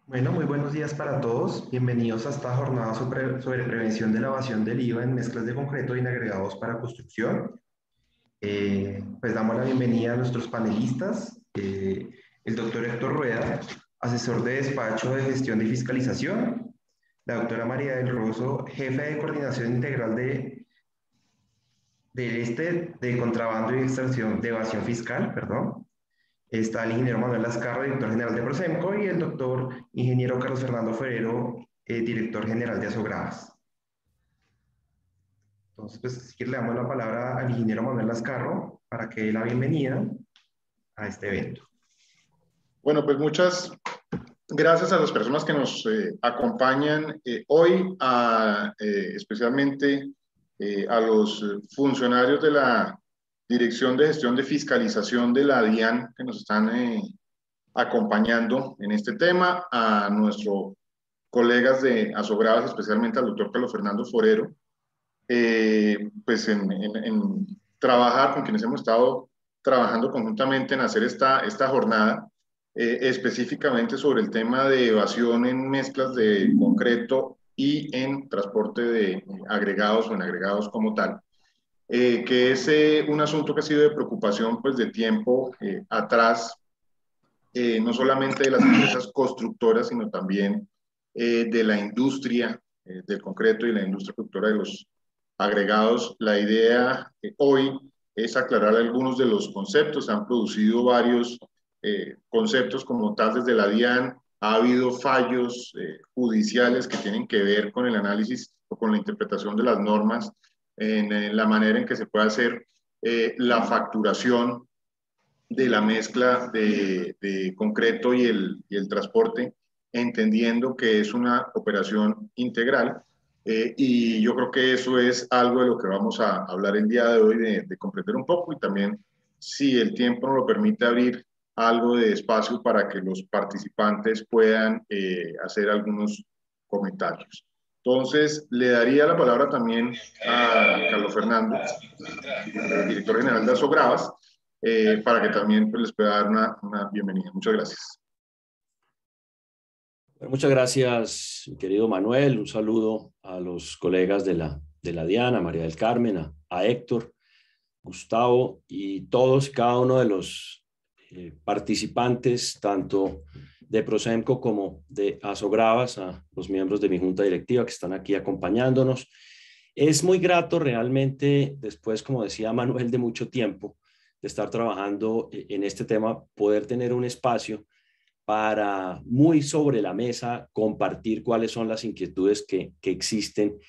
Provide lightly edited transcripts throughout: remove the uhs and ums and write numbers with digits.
Bueno, muy buenos días para todos. Bienvenidos a esta jornada sobre prevención de la evasión del IVA en mezclas de concreto y en agregados para construcción. Pues damos la bienvenida a nuestros panelistas, el doctor Héctor Rueda, asesor de despacho de gestión y fiscalización, la doctora María del Rosso, jefe de coordinación integral de contrabando y extracción de evasión fiscal, perdón. Está el ingeniero Manuel Lascarro, director general de Prosemco, y el doctor ingeniero Carlos Fernando Ferrero, director general de Asogravas. Entonces, pues, si quiere, le damos la palabra al ingeniero Manuel Lascarro para que dé la bienvenida a este evento. Bueno, pues muchas gracias a las personas que nos acompañan hoy, especialmente a los funcionarios de la Dirección de Gestión de Fiscalización de la DIAN que nos están acompañando en este tema, a nuestros colegas de Asogravas, especialmente al doctor Carlos Fernando Forero, pues en trabajar con quienes hemos estado trabajando conjuntamente en hacer esta jornada, específicamente sobre el tema de evasión en mezclas de concreto y en transporte de agregados o en agregados como tal, que es un asunto que ha sido de preocupación pues de tiempo atrás, no solamente de las empresas constructoras, sino también de la industria del concreto y la industria productora de los agregados. La idea hoy es aclarar algunos de los conceptos. Se han producido varios conceptos como tal desde la DIAN. Ha habido fallos judiciales que tienen que ver con el análisis o con la interpretación de las normas en la manera en que se puede hacer la facturación de la mezcla de concreto y el transporte, entendiendo que es una operación integral. Y yo creo que eso es algo de lo que vamos a hablar el día de hoy, de comprender un poco y también, si el tiempo nos lo permite, abrir algo de espacio para que los participantes puedan hacer algunos comentarios. Entonces, le daría la palabra también a Carlos Fernando, director general de Asogravas, para que también pues, les pueda dar una bienvenida. Muchas gracias. Bueno, muchas gracias, mi querido Manuel. Un saludo a los colegas de la Diana, María del Carmen, a Héctor, Gustavo y todos, cada uno de los participantes, tanto de Prosemco como de Asogravas, a los miembros de mi junta directiva que están aquí acompañándonos. Es muy grato realmente, después, como decía Manuel, de mucho tiempo de estar trabajando en este tema, poder tener un espacio para muy sobre la mesa compartir cuáles son las inquietudes que existen,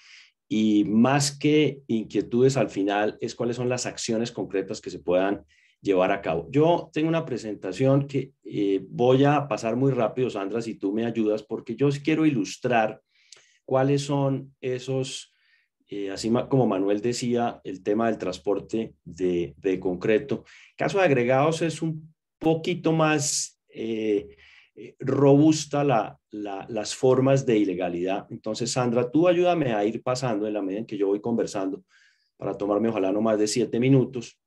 y más que inquietudes al final es cuáles son las acciones concretas que se puedan llevar a cabo. Yo tengo una presentación que voy a pasar muy rápido, Sandra, si tú me ayudas, porque yo quiero ilustrar cuáles son esos, así como Manuel decía, el tema del transporte de concreto. El caso de agregados es un poquito más robusta las formas de ilegalidad. Entonces, Sandra, tú ayúdame a ir pasando en la medida en que yo voy conversando para tomarme ojalá no más de 7 minutos,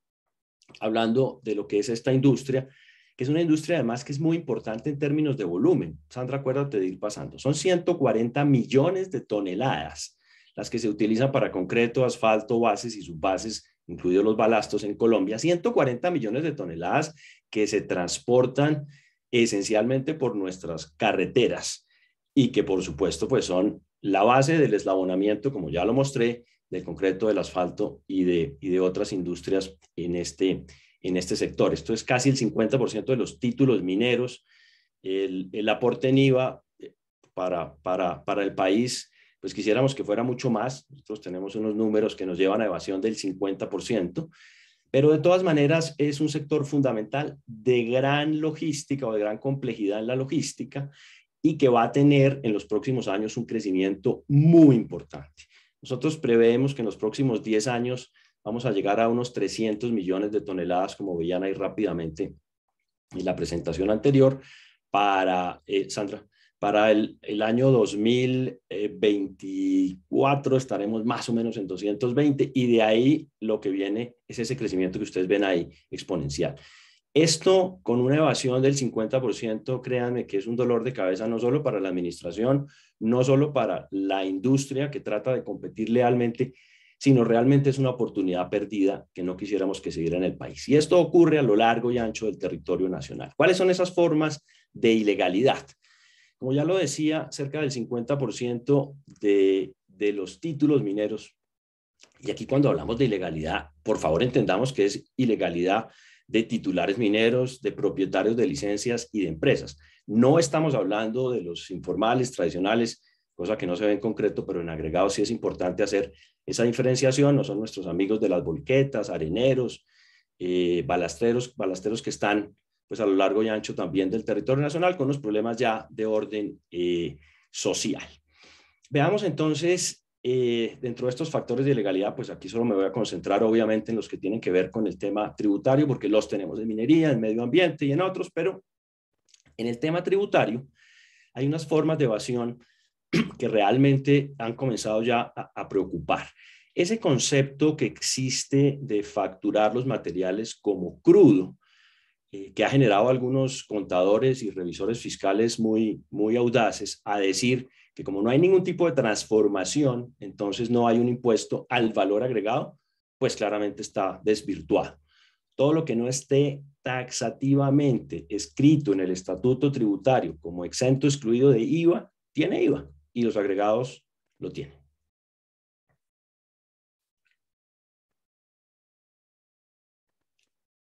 hablando de lo que es esta industria, que es una industria además que es muy importante en términos de volumen. Sandra, acuérdate de ir pasando. Son 140 millones de toneladas las que se utilizan para concreto, asfalto, bases y subbases, incluidos los balastos en Colombia. 140 millones de toneladas que se transportan esencialmente por nuestras carreteras y que por supuesto pues son la base del eslabonamiento, como ya lo mostré, del concreto, del asfalto y de otras industrias en este sector. Esto es casi el 50% de los títulos mineros. El aporte en IVA para el país, pues quisiéramos que fuera mucho más. Nosotros tenemos unos números que nos llevan a evasión del 50%, pero de todas maneras es un sector fundamental de gran logística o de gran complejidad en la logística y que va a tener en los próximos años un crecimiento muy importante. Nosotros preveemos que en los próximos 10 años vamos a llegar a unos 300 millones de toneladas, como veían ahí rápidamente en la presentación anterior, para, Sandra, para el año 2024 estaremos más o menos en 220 y de ahí lo que viene es ese crecimiento que ustedes ven ahí exponencial. Esto con una evasión del 50%, créanme que es un dolor de cabeza no solo para la administración, no solo para la industria que trata de competir lealmente, sino realmente es una oportunidad perdida que no quisiéramos que se diera en el país. Y esto ocurre a lo largo y ancho del territorio nacional. ¿Cuáles son esas formas de ilegalidad? Como ya lo decía, cerca del 50% de los títulos mineros, y aquí cuando hablamos de ilegalidad, por favor entendamos que es ilegalidad de titulares mineros, de propietarios de licencias y de empresas. No estamos hablando de los informales, tradicionales, cosa que no se ve en concreto, pero en agregado sí es importante hacer esa diferenciación. No son nuestros amigos de las volquetas, areneros, balastreros que están pues a lo largo y ancho también del territorio nacional con los problemas ya de orden social. Veamos entonces, dentro de estos factores de ilegalidad, pues aquí solo me voy a concentrar obviamente en los que tienen que ver con el tema tributario, porque los tenemos en minería, en medio ambiente y en otros, pero en el tema tributario hay unas formas de evasión que realmente han comenzado ya a preocupar. Ese concepto que existe de facturar los materiales como crudo, que ha generado algunos contadores y revisores fiscales muy audaces a decir que como no hay ningún tipo de transformación, entonces no hay un impuesto al valor agregado, pues claramente está desvirtuado. Todo lo que no esté taxativamente escrito en el estatuto tributario como exento excluido de IVA, tiene IVA y los agregados lo tienen.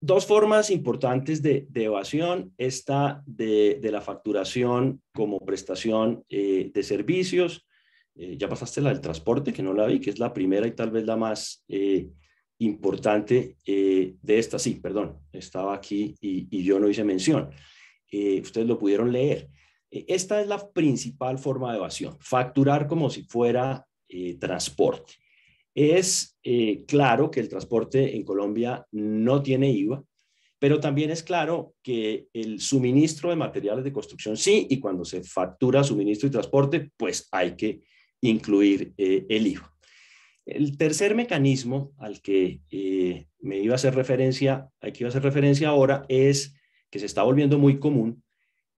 Dos formas importantes de evasión, esta de la facturación como prestación de servicios. Ya pasaste la del transporte, que no la vi, que es la primera y tal vez la más importante de esta. Sí, perdón, estaba aquí y yo no hice mención. Ustedes lo pudieron leer. Esta es la principal forma de evasión, facturar como si fuera transporte. Es claro que el transporte en Colombia no tiene IVA, pero también es claro que el suministro de materiales de construcción sí, y cuando se factura suministro y transporte, pues hay que incluir el IVA. El tercer mecanismo al que me iba a hacer referencia, ahora, es que se está volviendo muy común,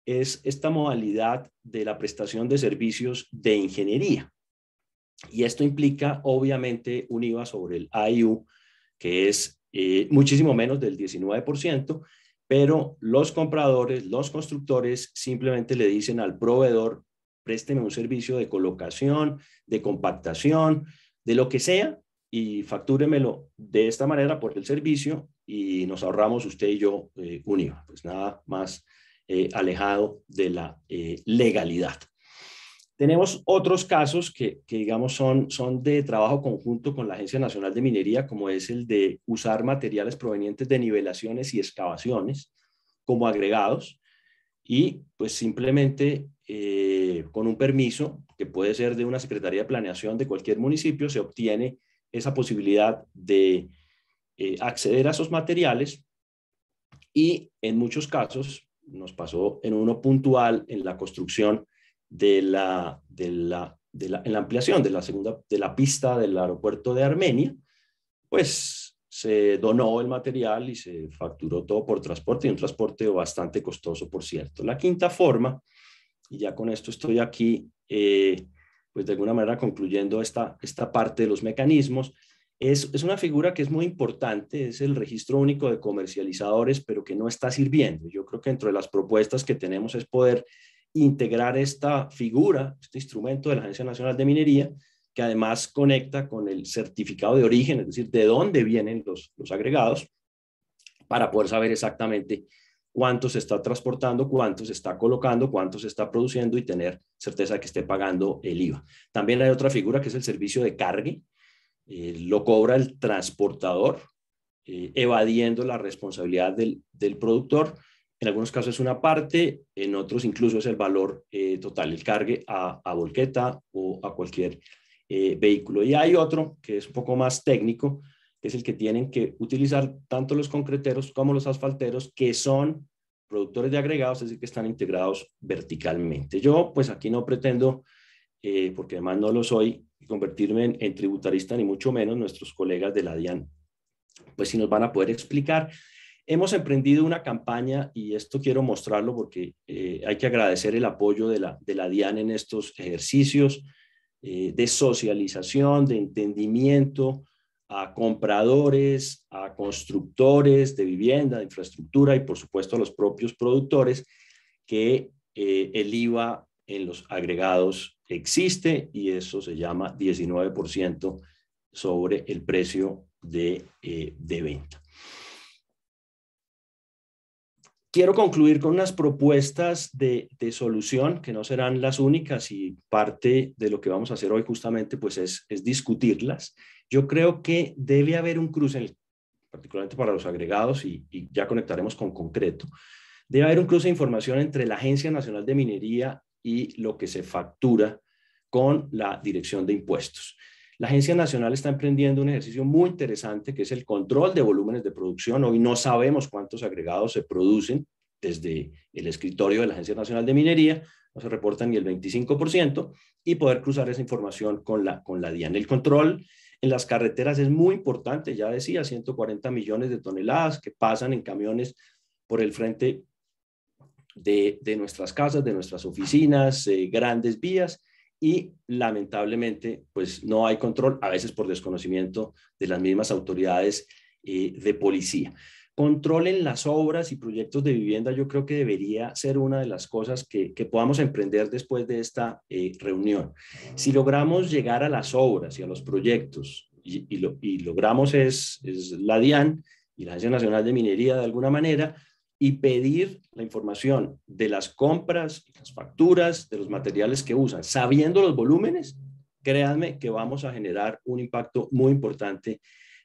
es esta modalidad de la prestación de servicios de ingeniería. Y esto implica, obviamente, un IVA sobre el AIU, que es muchísimo menos del 19%, pero los compradores, los constructores, simplemente le dicen al proveedor, présteme un servicio de colocación, de compactación, de lo que sea, y factúremelo de esta manera por el servicio, y nos ahorramos usted y yo un IVA. Pues nada más alejado de la legalidad. Tenemos otros casos que digamos, son de trabajo conjunto con la Agencia Nacional de Minería, como es el de usar materiales provenientes de nivelaciones y excavaciones como agregados y pues simplemente con un permiso que puede ser de una Secretaría de Planeación de cualquier municipio, se obtiene esa posibilidad de acceder a esos materiales y en muchos casos, nos pasó en uno puntual en la construcción en la ampliación de la pista del aeropuerto de Armenia, pues se donó el material y se facturó todo por transporte, y un transporte bastante costoso, por cierto. La quinta forma, y ya con esto estoy aquí, pues de alguna manera concluyendo esta parte de los mecanismos, es una figura que es muy importante, es el registro único de comercializadores, pero que no está sirviendo. Yo creo que entre las propuestas que tenemos es poder integrar esta figura, este instrumento de la Agencia Nacional de Minería, que además conecta con el certificado de origen, es decir, de dónde vienen los agregados, para poder saber exactamente cuánto se está transportando, cuánto se está colocando, cuánto se está produciendo y tener certeza de que esté pagando el IVA. También hay otra figura que es el servicio de cargue, lo cobra el transportador, evadiendo la responsabilidad del productor. En algunos casos es una parte, en otros incluso es el valor total, el cargue a volqueta o a cualquier vehículo. Y hay otro que es un poco más técnico, que es el que tienen que utilizar tanto los concreteros como los asfalteros, que son productores de agregados, es decir, que están integrados verticalmente. Yo pues aquí no pretendo, porque además no lo soy, convertirme en tributarista, ni mucho menos. Nuestros colegas de la DIAN pues sí nos van a poder explicar. Hemos emprendido una campaña, y esto quiero mostrarlo porque hay que agradecer el apoyo de la DIAN en estos ejercicios de socialización, de entendimiento a compradores, a constructores de vivienda, de infraestructura y por supuesto a los propios productores, que el IVA en los agregados existe y eso se llama 19% sobre el precio de venta. Quiero concluir con unas propuestas de solución que no serán las únicas y parte de lo que vamos a hacer hoy justamente pues es discutirlas. Yo creo que debe haber un cruce, particularmente para los agregados y ya conectaremos con concreto. Debe haber un cruce de información entre la Agencia Nacional de Minería y lo que se factura con la Dirección de Impuestos. La Agencia Nacional está emprendiendo un ejercicio muy interesante que es el control de volúmenes de producción. Hoy no sabemos cuántos agregados se producen desde el escritorio de la Agencia Nacional de Minería, no se reporta ni el 25%, y poder cruzar esa información con la DIAN. El control en las carreteras es muy importante, ya decía, 140 millones de toneladas que pasan en camiones por el frente de nuestras casas, de nuestras oficinas, grandes vías, y lamentablemente pues no hay control, a veces por desconocimiento de las mismas autoridades de policía. Control en las obras y proyectos de vivienda yo creo que debería ser una de las cosas que podamos emprender después de esta reunión. Si logramos llegar a las obras y a los proyectos y logramos es la DIAN y la Agencia Nacional de Minería de alguna manera, y pedir la información de las compras, las facturas, de los materiales que usan, sabiendo los volúmenes, créanme que vamos a generar un impacto muy importante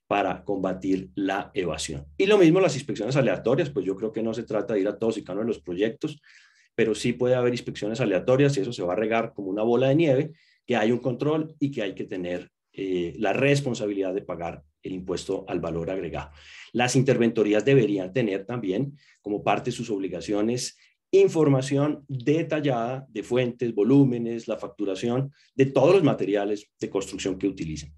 para combatir la evasión. Y lo mismo las inspecciones aleatorias, pues yo creo que no se trata de ir a todos y cada uno de los proyectos, pero sí puede haber inspecciones aleatorias y eso se va a regar como una bola de nieve, que hay un control y que hay que tener la responsabilidad de pagar el impuesto al valor agregado. Las interventorías deberían tener también, como parte de sus obligaciones, información detallada de fuentes, volúmenes, la facturación de todos los materiales de construcción que utilicen.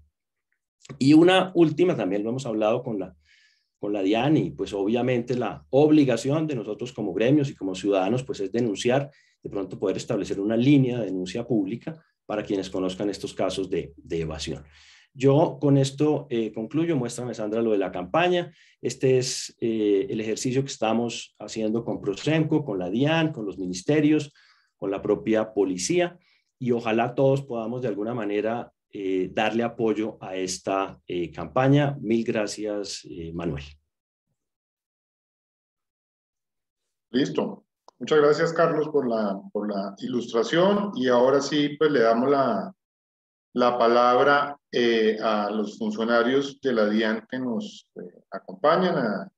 Y una última, también lo hemos hablado con la DIAN, y pues obviamente la obligación de nosotros como gremios y como ciudadanos pues es denunciar, de pronto poder establecer una línea de denuncia pública para quienes conozcan estos casos de evasión. Yo con esto concluyo. Muéstrame, Sandra, lo de la campaña. Este es el ejercicio que estamos haciendo con Prosemco, con la DIAN, con los ministerios, con la propia policía, y ojalá todos podamos de alguna manera darle apoyo a esta campaña. Mil gracias, Manuel. Listo. Muchas gracias, Carlos, por la ilustración. Y ahora sí, pues le damos la palabra a los funcionarios de la DIAN que nos acompañan, a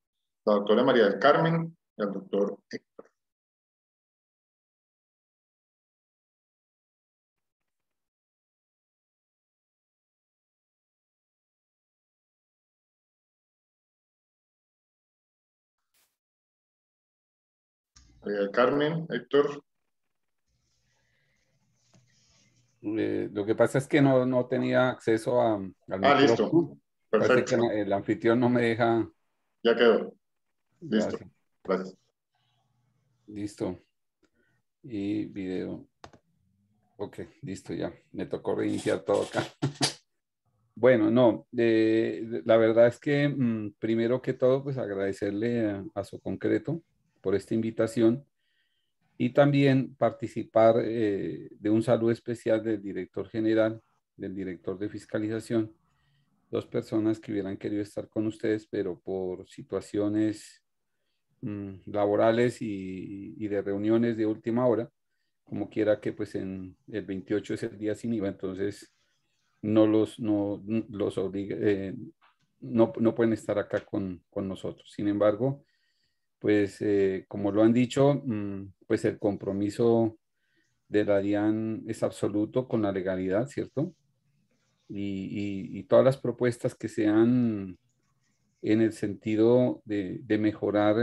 la doctora María del Carmen y al doctor Héctor. María del Carmen, Héctor. Lo que pasa es que no tenía acceso al micrófono. Listo. Perfecto. Parece que el anfitrión no me deja. Ya quedó. Listo. Gracias. Gracias. Listo. Y video. Ok, listo ya. Me tocó reiniciar todo acá. Bueno, no. La verdad es que primero que todo, pues agradecerle a Su Concreto por esta invitación. Y también participar de un saludo especial del director general, del director de fiscalización, dos personas que hubieran querido estar con ustedes, pero por situaciones laborales y de reuniones de última hora, como quiera que pues en el 28 es el día sin IVA, entonces no pueden estar acá con nosotros. Sin embargo, pues como lo han dicho, pues el compromiso de la DIAN es absoluto con la legalidad, ¿cierto? Y todas las propuestas que sean en el sentido de mejorar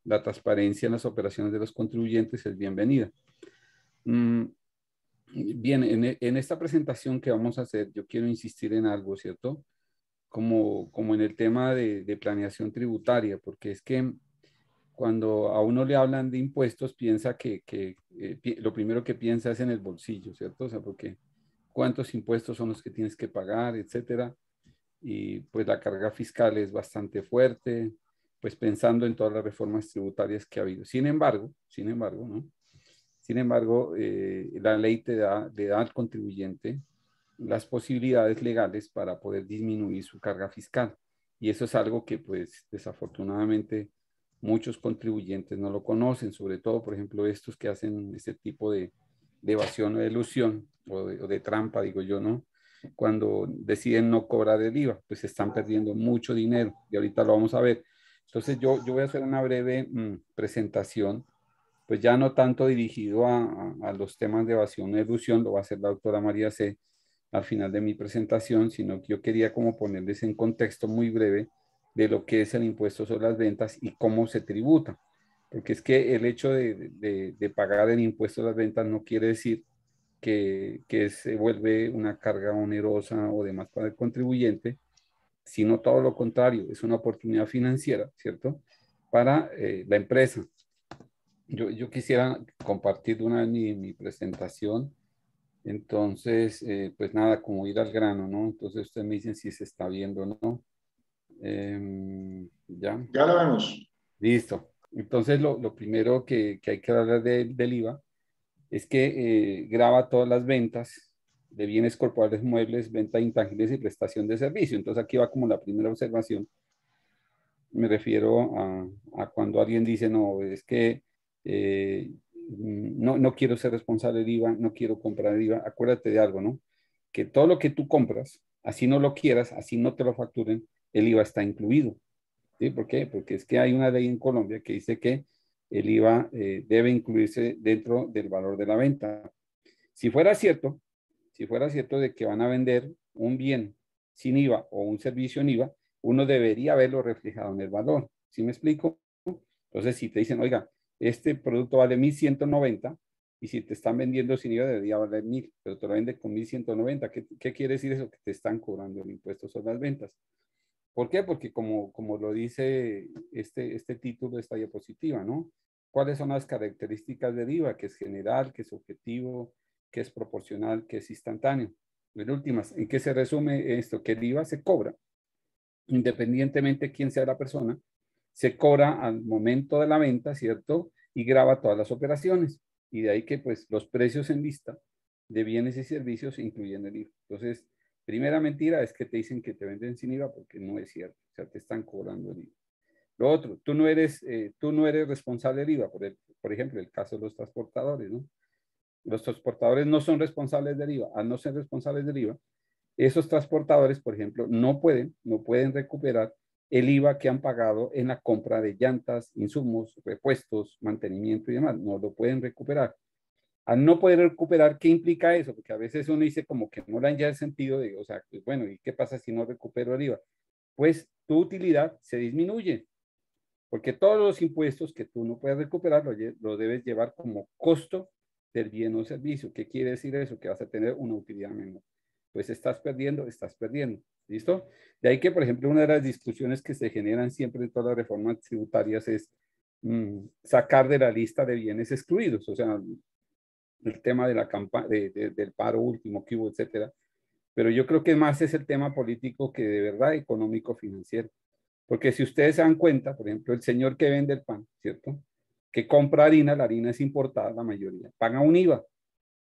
la transparencia en las operaciones de los contribuyentes es bienvenida. Bien, en esta presentación que vamos a hacer, yo quiero insistir en algo, ¿cierto? como en el tema de planeación tributaria, porque es que cuando a uno le hablan de impuestos, piensa lo primero que piensa es en el bolsillo, ¿cierto? O sea, porque cuántos impuestos son los que tienes que pagar, etcétera. Y pues la carga fiscal es bastante fuerte, pues pensando en todas las reformas tributarias que ha habido. Sin embargo, ¿no? Sin embargo, la ley le da al contribuyente las posibilidades legales para poder disminuir su carga fiscal. Y eso es algo que, pues, desafortunadamente, muchos contribuyentes no lo conocen, sobre todo, por ejemplo, estos que hacen este tipo de evasión o de ilusión o de trampa, digo yo, ¿no? Cuando deciden no cobrar el IVA, pues están perdiendo mucho dinero y ahorita lo vamos a ver. Entonces yo voy a hacer una breve presentación, pues ya no tanto dirigido a los temas de evasión o ilusión, lo va a hacer la doctora María C. al final de mi presentación, sino que yo quería como ponerles en contexto muy breve de lo que es el impuesto sobre las ventas y cómo se tributa. Porque es que el hecho de pagar el impuesto a las ventas no quiere decir que se vuelve una carga onerosa o demás para el contribuyente, sino todo lo contrario, es una oportunidad financiera, ¿cierto? Para la empresa. Yo quisiera compartir de una vez mi presentación. Entonces, pues nada, como ir al grano, ¿no? Entonces ustedes me dicen si se está viendo o no. Ya, Ya lo vemos. listo. Entonces, lo primero que hay que hablar del IVA es que grava todas las ventas de bienes corporales muebles, venta de intangibles y prestación de servicio. Entonces, aquí va como la primera observación. Me refiero a cuando alguien dice, no, es que no quiero ser responsable del IVA, no quiero comprar el IVA. Acuérdate de algo, ¿no? Que todo lo que tú compras, así no lo quieras, así no te lo facturen, el IVA está incluido. ¿Sí? ¿Por qué? Porque es que hay una ley en Colombia que dice que el IVA debe incluirse dentro del valor de la venta. Si fuera cierto, si fuera cierto de que van a vender un bien sin IVA o un servicio en IVA, uno debería verlo reflejado en el valor. ¿Sí me explico? Entonces, si te dicen, oiga, este producto vale 1.190 y si te están vendiendo sin IVA debería valer 1.000, pero te lo vende con 1.190. ¿Qué quiere decir eso? Que te están cobrando el impuesto sobre las ventas. ¿Por qué? Porque como lo dice este título de esta diapositiva, ¿no? ¿Cuáles son las características del IVA? Que es general, que es objetivo, que es proporcional, que es instantáneo. En últimas, ¿en qué se resume esto? Que el IVA se cobra, independientemente de quién sea la persona, se cobra al momento de la venta, ¿cierto? Y grava todas las operaciones. Y de ahí que pues los precios en lista de bienes y servicios incluyen el IVA. Entonces, primera mentira es que te dicen que te venden sin IVA porque no es cierto. O sea, te están cobrando el IVA. Lo otro, tú no eres responsable del IVA. Por ejemplo, el caso de los transportadores, ¿no? Los transportadores no son responsables del IVA. Al no ser responsables del IVA, esos transportadores, por ejemplo, no pueden recuperar el IVA que han pagado en la compra de llantas, insumos, repuestos, mantenimiento y demás. No lo pueden recuperar. Al no poder recuperar, ¿qué implica eso? Porque a veces uno dice como que no le han ya el sentido de, o sea, pues bueno, ¿y qué pasa si no recupero el IVA? Pues tu utilidad se disminuye, porque todos los impuestos que tú no puedes recuperar lo debes llevar como costo del bien o servicio. ¿Qué quiere decir eso? Que vas a tener una utilidad menor. Pues estás perdiendo. ¿Listo? De ahí que, por ejemplo, una de las discusiones que se generan siempre en todas las reformas tributarias es sacar de la lista de bienes excluidos, o sea, el tema de la del paro último que hubo, etcétera. Pero yo creo que más es el tema político que de verdad económico financiero. Porque si ustedes se dan cuenta, por ejemplo, el señor que vende el pan, ¿cierto? Que compra harina, la harina es importada, la mayoría, paga un IVA.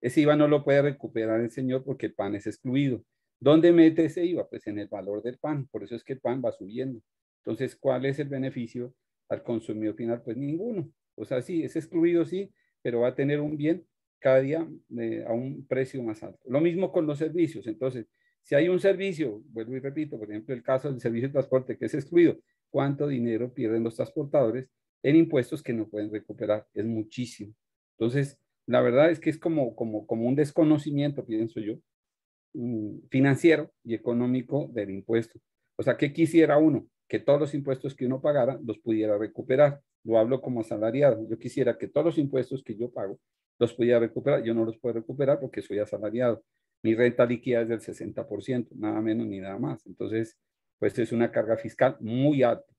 Ese IVA no lo puede recuperar el señor porque el pan es excluido. ¿Dónde mete ese IVA? Pues en el valor del pan. Por eso es que el pan va subiendo. Entonces, ¿cuál es el beneficio al consumidor final? Pues ninguno. O sea, sí, es excluido, sí, pero va a tener un bien cada día a un precio más alto. Lo mismo con los servicios. Entonces, si hay un servicio, vuelvo y repito, por ejemplo, el caso del servicio de transporte que es excluido, ¿cuánto dinero pierden los transportadores en impuestos que no pueden recuperar? Es muchísimo. Entonces, la verdad es que es como un desconocimiento, pienso yo, financiero y económico del impuesto. O sea, ¿qué quisiera uno? Que todos los impuestos que uno pagara los pudiera recuperar. Lo hablo como asalariado. Yo quisiera que todos los impuestos que yo pago los pudiera recuperar. Yo no los puedo recuperar porque soy asalariado. Mi renta líquida es del 60%, nada menos ni nada más. Entonces, pues es una carga fiscal muy alta.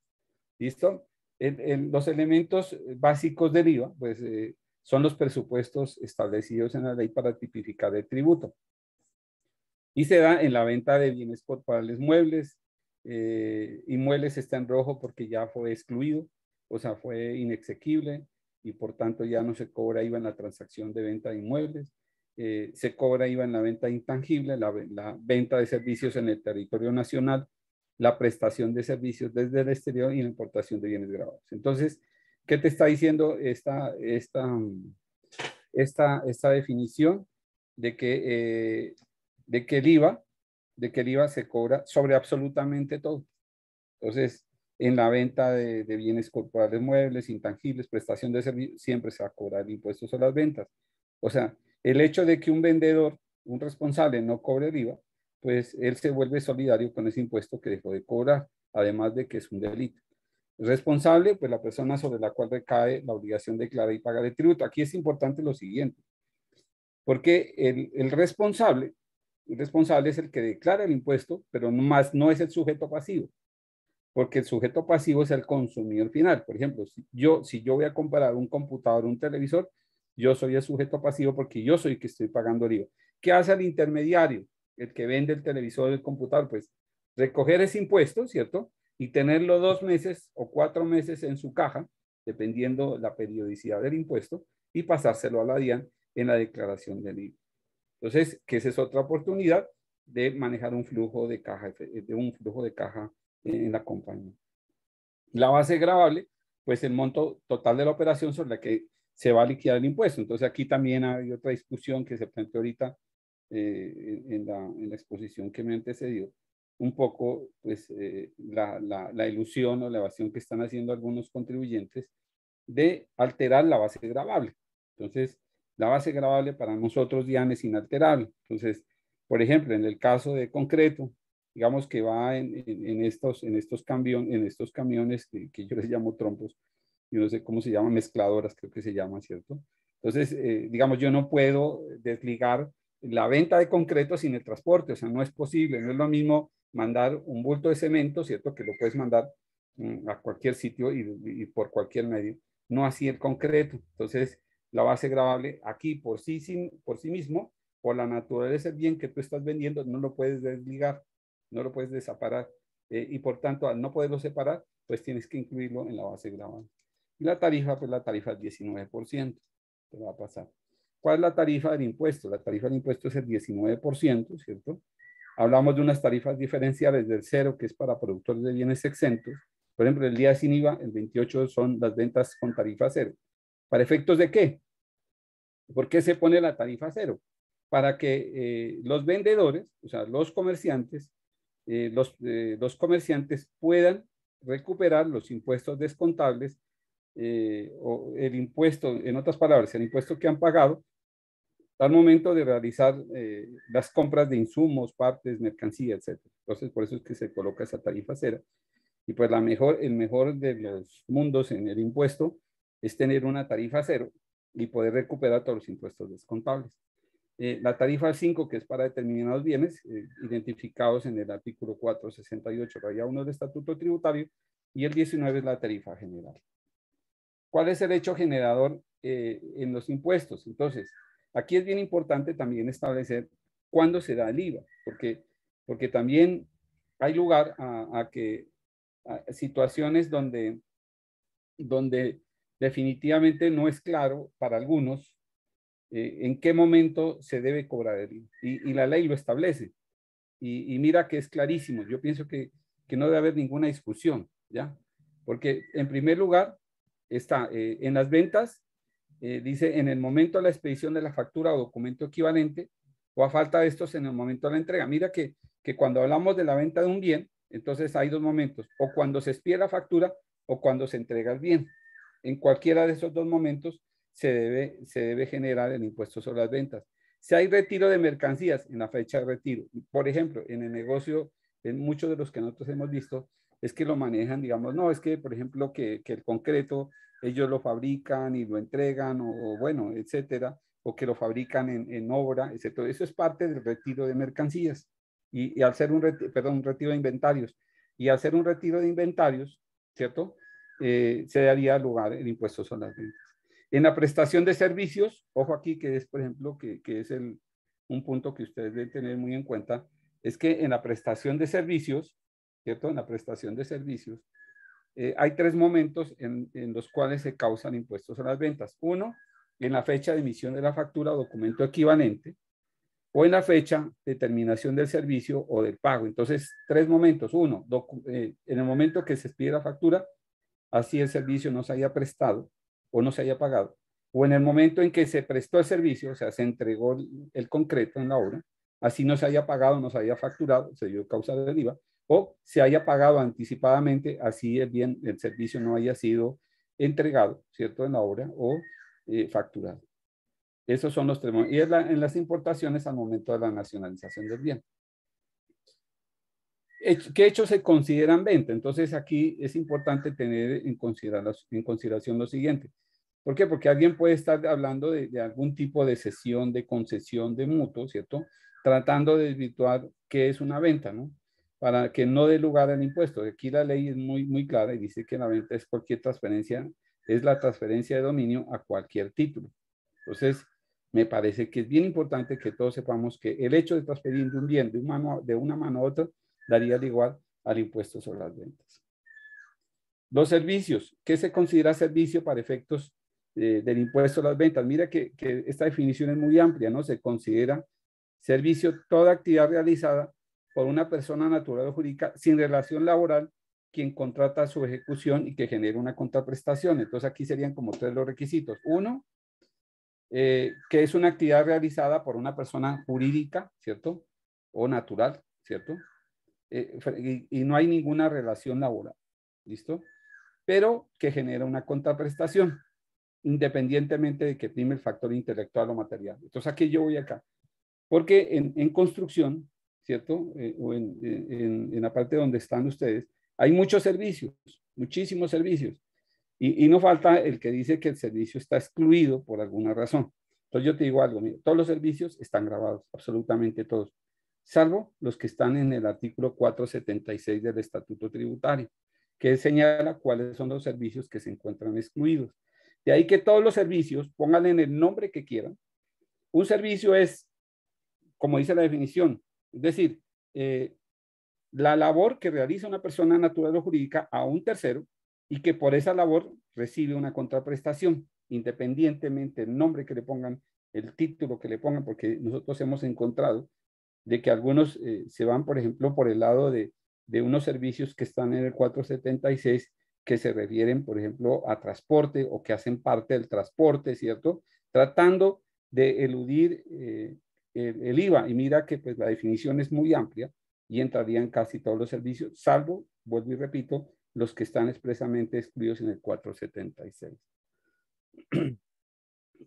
¿Listo? Los elementos básicos del IVA, pues son los presupuestos establecidos en la ley para tipificar el tributo. Y se da en la venta de bienes corporales muebles. Inmuebles está en rojo porque ya fue excluido, o sea, fue inexequible y por tanto ya no se cobra IVA en la transacción de venta de inmuebles. Se cobra IVA en la venta intangible, la venta de servicios en el territorio nacional, la prestación de servicios desde el exterior y la importación de bienes grabados. Entonces, ¿qué te está diciendo esta definición? De que el IVA se cobra sobre absolutamente todo. Entonces, en la venta de bienes corporales muebles, intangibles, prestación de servicios, siempre se va a cobrar el impuesto sobre las ventas. O sea, el hecho de que un vendedor, un responsable, no cobre el IVA, pues él se vuelve solidario con ese impuesto que dejó de cobrar, además de que es un delito. Responsable, pues la persona sobre la cual recae la obligación de declarar y pagar el tributo. Aquí es importante lo siguiente, porque el responsable es el que declara el impuesto, pero no es el sujeto pasivo, porque el sujeto pasivo es el consumidor final. Por ejemplo, si yo voy a comprar un computador o un televisor, yo soy el sujeto pasivo porque yo soy el que estoy pagando el IVA. ¿Qué hace el intermediario, el que vende el televisor o el computador? Pues recoger ese impuesto, ¿cierto? Y tenerlo 2 meses o 4 meses en su caja, dependiendo la periodicidad del impuesto, y pasárselo a la DIAN en la declaración del IVA. Entonces, que esa es otra oportunidad de manejar un flujo de caja en la compañía. La base gravable, pues el monto total de la operación sobre la que se va a liquidar el impuesto. Entonces, aquí también hay otra discusión que se planteó ahorita en la exposición que me antecedió. Un poco, pues, la ilusión o la evasión que están haciendo algunos contribuyentes de alterar la base gravable. Entonces, la base gravable para nosotros ya es inalterable. Entonces, por ejemplo, en el caso de concreto, digamos que va en estos camiones que yo les llamo trompos, yo no sé cómo se llaman, mezcladoras creo que se llaman, ¿cierto? Entonces, digamos, yo no puedo desligar la venta de concreto sin el transporte, o sea, no es posible, no es lo mismo mandar un bulto de cemento, ¿cierto? Que lo puedes mandar a cualquier sitio y por cualquier medio, no así el concreto. Entonces, la base gravable aquí por sí mismo, por la naturaleza del bien que tú estás vendiendo, no lo puedes desligar, no lo puedes desaparar. Y por tanto, al no poderlo separar, pues tienes que incluirlo en la base gravable. Y la tarifa, pues la tarifa es 19%. Te va a pasar. ¿Cuál es la tarifa del impuesto? La tarifa del impuesto es el 19%, ¿cierto? Hablamos de unas tarifas diferenciales del 0, que es para productores de bienes exentos. Por ejemplo, el día sin IVA, el 28, son las ventas con tarifa 0. ¿Para efectos de qué? ¿Por qué se pone la tarifa 0? Para que los vendedores, o sea, los comerciantes puedan recuperar los impuestos descontables o el impuesto, en otras palabras, el impuesto que han pagado al momento de realizar las compras de insumos, partes, mercancía, etc. Entonces, por eso es que se coloca esa tarifa 0. Y pues el mejor de los mundos en el impuesto es tener una tarifa 0 y poder recuperar todos los impuestos descontables. La tarifa 5, que es para determinados bienes identificados en el artículo 468, raya 1 del Estatuto Tributario, y el 19 es la tarifa general. ¿Cuál es el hecho generador en los impuestos? Entonces, aquí es bien importante también establecer cuándo se da el IVA, porque también hay lugar a situaciones donde definitivamente no es claro para algunos en qué momento se debe cobrar el IVA. Y la ley lo establece. Y mira que es clarísimo. Yo pienso que no debe haber ninguna discusión, ¿ya? Porque en primer lugar está en las ventas, dice en el momento de la expedición de la factura o documento equivalente, o a falta de estos en el momento de la entrega. Mira que cuando hablamos de la venta de un bien, entonces hay 2 momentos, o cuando se expide la factura o cuando se entrega el bien. En cualquiera de esos 2 momentos se debe generar el impuesto sobre las ventas. Si hay retiro de mercancías en la fecha de retiro, por ejemplo, en el negocio, en muchos de los que nosotros hemos visto, es que lo manejan, digamos, no, es que, por ejemplo, que el concreto ellos lo fabrican y lo entregan, o bueno, etcétera, o que lo fabrican en obra, etcétera. Eso es parte del retiro de mercancías y al ser un retiro de inventarios. y hacer un retiro de inventarios, ¿cierto? Se daría lugar el impuesto sobre las ventas. En la prestación de servicios, ojo aquí que es, por ejemplo, que es un punto que ustedes deben tener muy en cuenta, es que en la prestación de servicios, ¿cierto? En la prestación de servicios, hay 3 momentos en los cuales se causan impuestos a las ventas. Uno, en la fecha de emisión de la factura o documento equivalente, o en la fecha de terminación del servicio o del pago. Entonces, 3 momentos. Uno, en el momento que se expide la factura, así el servicio no se haya prestado o no se haya pagado, o en el momento en que se prestó el servicio, o sea, se entregó el concreto en la obra, así no se haya pagado, no se haya facturado, se dio causa del IVA, o se haya pagado anticipadamente, así el servicio no haya sido entregado, ¿cierto?, en la obra o facturado. Esos son los 3 momentos. Y en las importaciones al momento de la nacionalización del bien. ¿Qué hechos se consideran venta? Entonces aquí es importante tener en consideración lo siguiente. ¿Por qué? Porque alguien puede estar hablando de algún tipo de cesión, de concesión, de mutuo, ¿cierto? Tratando de desvirtuar qué es una venta, ¿no? Para que no dé lugar al impuesto. Aquí la ley es muy clara y dice que la venta es cualquier transferencia, es la transferencia de dominio a cualquier título. Entonces, me parece que es bien importante que todos sepamos que el hecho de transferir un bien de una mano a otra daría igual al impuesto sobre las ventas. Los servicios. ¿Qué se considera servicio para efectos del impuesto a las ventas? Mira que esta definición es muy amplia, ¿no? Se considera servicio toda actividad realizada por una persona natural o jurídica sin relación laboral quien contrata su ejecución y que genera una contraprestación. Entonces aquí serían como 3 los requisitos. Uno, que es una actividad realizada por una persona jurídica, ¿cierto? O natural, ¿cierto? Y no hay ninguna relación laboral, ¿listo? Pero que genera una contraprestación, independientemente de que prime el factor intelectual o material. Entonces aquí yo voy acá, porque en construcción, ¿cierto? O en la parte donde están ustedes, hay muchos servicios, muchísimos servicios. Y no falta el que dice que el servicio está excluido por alguna razón. Entonces yo te digo algo, mira, todos los servicios están grabados, absolutamente todos, salvo los que están en el artículo 476 del Estatuto Tributario, que señala cuáles son los servicios que se encuentran excluidos. De ahí que todos los servicios, pónganle en el nombre que quieran. Un servicio es, como dice la definición, es decir, la labor que realiza una persona natural o jurídica a un tercero y que por esa labor recibe una contraprestación, independientemente del nombre que le pongan, el título que le pongan, porque nosotros hemos encontrado de que algunos se van, por ejemplo, por el lado de unos servicios que están en el 476 que se refieren, por ejemplo, a transporte o que hacen parte del transporte, ¿cierto? Tratando de eludir el IVA. Y mira que pues, la definición es muy amplia y entrarían casi todos los servicios, salvo, vuelvo y repito, los que están expresamente excluidos en el 476.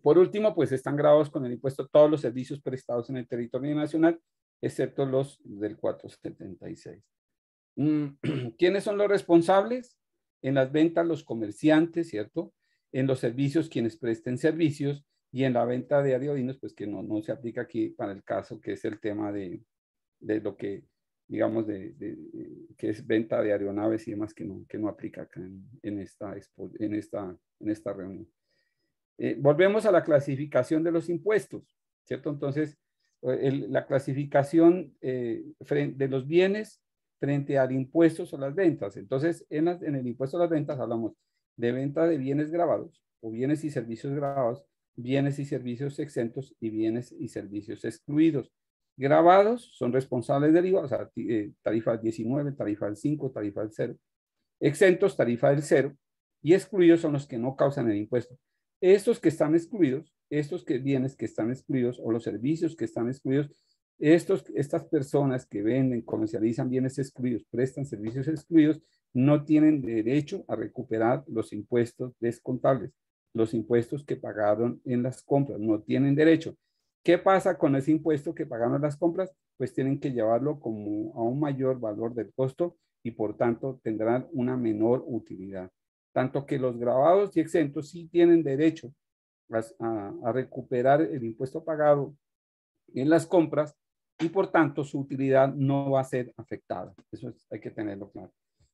Por último, pues están grabados con el impuesto todos los servicios prestados en el territorio nacional, excepto los del 476. ¿Quiénes son los responsables? En las ventas, los comerciantes, ¿cierto? En los servicios, quienes presten servicios, y en la venta de aerodinos, pues que no se aplica aquí para el caso, que es el tema de lo que, digamos, que es venta de aeronaves y demás, que no aplica acá en esta reunión. Volvemos a la clasificación de los impuestos, ¿cierto? Entonces, la clasificación de los bienes frente al impuesto sobre las ventas. Entonces, en el impuesto a las ventas hablamos de venta de bienes grabados o bienes y servicios grabados, bienes y servicios exentos y bienes y servicios excluidos. Grabados son responsables del IVA, o sea, tarifa del 19, tarifa del 5, tarifa del 0. Exentos, tarifa del 0. Y excluidos son los que no causan el impuesto. Estos que están excluidos, bienes que están excluidos o los servicios que están excluidos, estas personas que venden, comercializan bienes excluidos, prestan servicios excluidos, no tienen derecho a recuperar los impuestos descontables, los impuestos que pagaron en las compras, no tienen derecho. ¿Qué pasa con ese impuesto que pagaron en las compras? Pues tienen que llevarlo como a un mayor valor del costo y por tanto tendrán una menor utilidad. Tanto que los grabados y exentos sí tienen derecho a recuperar el impuesto pagado en las compras y por tanto su utilidad no va a ser afectada. Eso hay que tenerlo claro.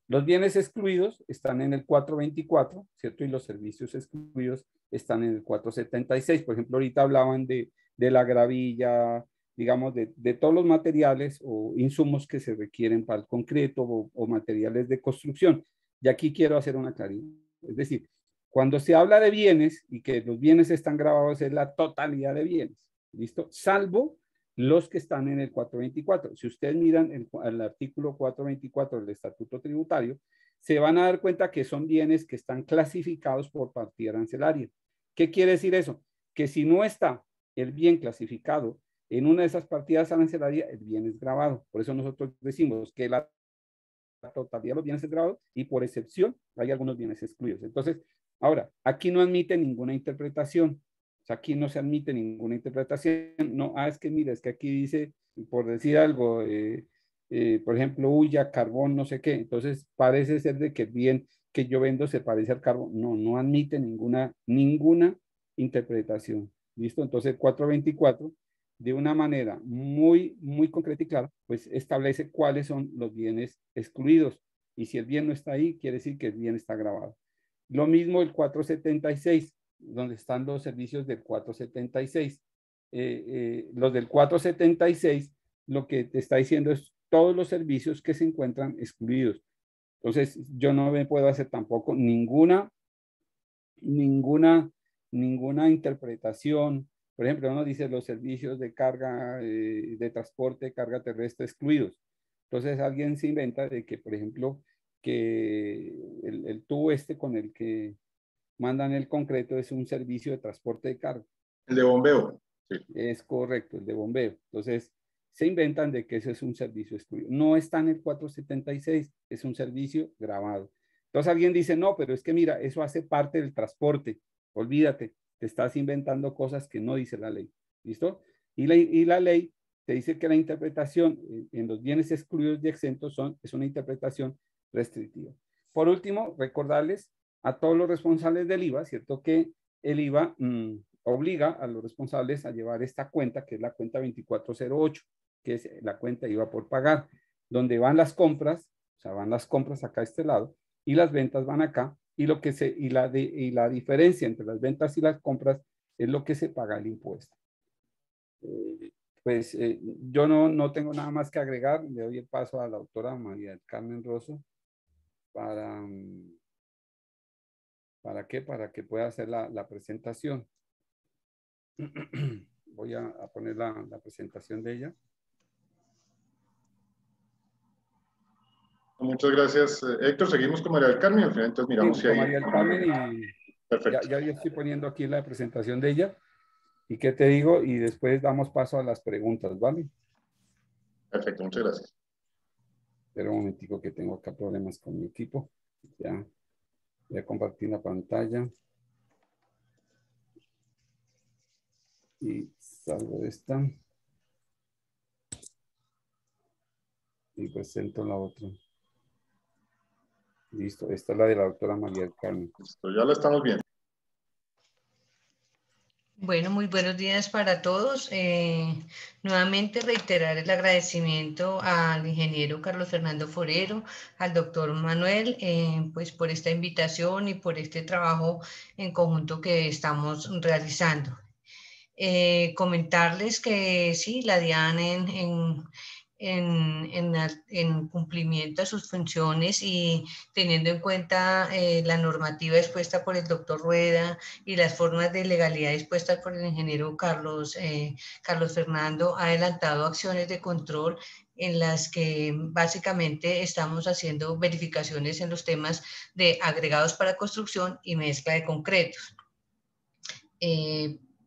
Los bienes excluidos están en el 424, ¿cierto? Y los servicios excluidos están en el 476. Por ejemplo, ahorita hablaban de la gravilla, digamos, de todos los materiales o insumos que se requieren para el concreto o materiales de construcción. Y aquí quiero hacer una claridad. Es decir, cuando se habla de bienes y que los bienes están grabados es la totalidad de bienes, ¿listo? Salvo los que están en el 424. Si ustedes miran el artículo 424 del Estatuto Tributario, se van a dar cuenta que son bienes que están clasificados por partida arancelaria. ¿Qué quiere decir eso? Que si no está el bien clasificado en una de esas partidas arancelarias, el bien es grabado. Por eso nosotros decimos que la totalidad de los bienes es grabado y por excepción hay algunos bienes excluidos. Entonces, ahora, aquí no admite ninguna interpretación. O sea, aquí no se admite ninguna interpretación. No, es que mira, es que aquí dice, por decir algo, por ejemplo, hulla, carbón, no sé qué. Entonces, parece ser de que el bien que yo vendo se parece al carbón. No, no admite ninguna interpretación. ¿Listo? Entonces, 424, de una manera muy, muy concreta y clara, pues establece cuáles son los bienes excluidos. Y si el bien no está ahí, quiere decir que el bien está grabado. Lo mismo el 476, donde están los servicios del 476. Los del 476, lo que te está diciendo es todos los servicios que se encuentran excluidos. Entonces, yo no me puedo hacer tampoco ninguna interpretación. Por ejemplo, uno dice los servicios de carga, de transporte, de carga terrestre excluidos. Entonces, alguien se inventa de que, por ejemplo, que el tubo con el que mandan el concreto es un servicio de transporte de carga. El de bombeo. Sí. Es correcto, el de bombeo. Entonces, se inventan de que ese es un servicio excluido. No está en el 476, es un servicio grabado. Entonces alguien dice, no, pero es que mira, eso hace parte del transporte. Olvídate, te estás inventando cosas que no dice la ley. ¿Listo? Y la ley te dice que la interpretación en los bienes excluidos y exentos es una interpretación restrictiva. Por último, recordarles a todos los responsables del IVA, ¿cierto? Que el IVA obliga a los responsables a llevar esta cuenta, que es la cuenta 2408, que es la cuenta IVA por pagar, donde van las compras, o sea, van las compras acá a este lado, y las ventas van acá, y la diferencia entre las ventas y las compras es lo que se paga el impuesto. Yo no tengo nada más que agregar. Le doy el paso a la doctora María del Carmen Rosso para que pueda hacer la presentación. Voy a poner la presentación de ella. Muchas gracias, Héctor. Seguimos con María del Carmen. Al final, entonces miramos si hay... María del Carmen y perfecto. Ya yo estoy poniendo aquí la presentación de ella. ¿Y qué te digo? Y después damos paso a las preguntas, ¿vale? Perfecto, muchas gracias. Espera un momentico que tengo acá problemas con mi equipo. Ya voy a compartir la pantalla. Y salgo de esta. Y presento la otra. Listo, esta es la de la doctora María del Carmen. Listo, ya la estamos viendo. Bueno, muy buenos días para todos. Nuevamente reiterar el agradecimiento al ingeniero Carlos Fernando Forero, al doctor Manuel, pues por esta invitación y por este trabajo en conjunto que estamos realizando. Comentarles que sí, la DIAN en cumplimiento a sus funciones y teniendo en cuenta la normativa expuesta por el doctor Rueda y las formas de legalidad expuestas por el ingeniero Carlos Fernando, ha adelantado acciones de control en las que básicamente estamos haciendo verificaciones en los temas de agregados para construcción y mezcla de concretos.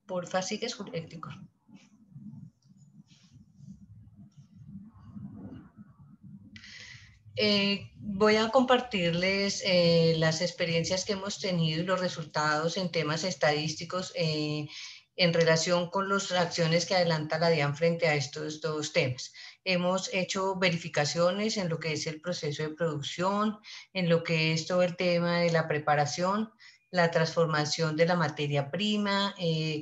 Porfa, sigues, Héctor. Voy a compartirles las experiencias que hemos tenido y los resultados en temas estadísticos en relación con las acciones que adelanta la DIAN frente a estos dos temas. Hemos hecho verificaciones en lo que es el proceso de producción, en lo que es todo el tema de la preparación, la transformación de la materia prima,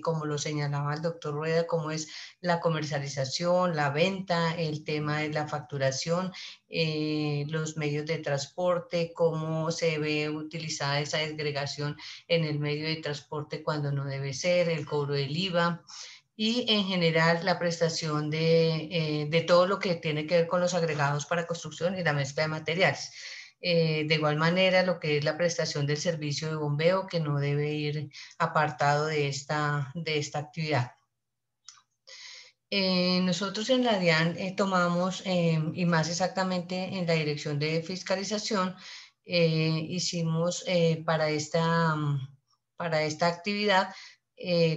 como lo señalaba el doctor Rueda, cómo es la comercialización, la venta, el tema de la facturación, los medios de transporte, cómo se ve utilizada esa desgregación en el medio de transporte cuando no debe ser, el cobro del IVA y en general la prestación de todo lo que tiene que ver con los agregados para construcción y la mezcla de materiales. De igual manera, lo que es la prestación del servicio de bombeo, que no debe ir apartado de esta actividad. Nosotros en la DIAN tomamos, y más exactamente en la Dirección de Fiscalización, hicimos para esta actividad,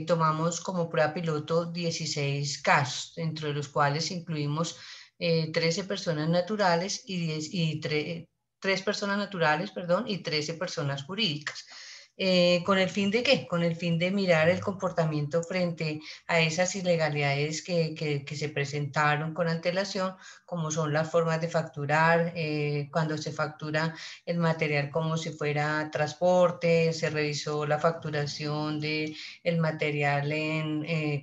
tomamos como prueba piloto 16 casos, dentro de los cuales incluimos 13 personas naturales y 3 personas naturales, perdón, y 13 personas jurídicas. ¿Con el fin de qué? Con el fin de mirar el comportamiento frente a esas ilegalidades que se presentaron con antelación, como son las formas de facturar, cuando se factura el material como si fuera transporte, se revisó la facturación del material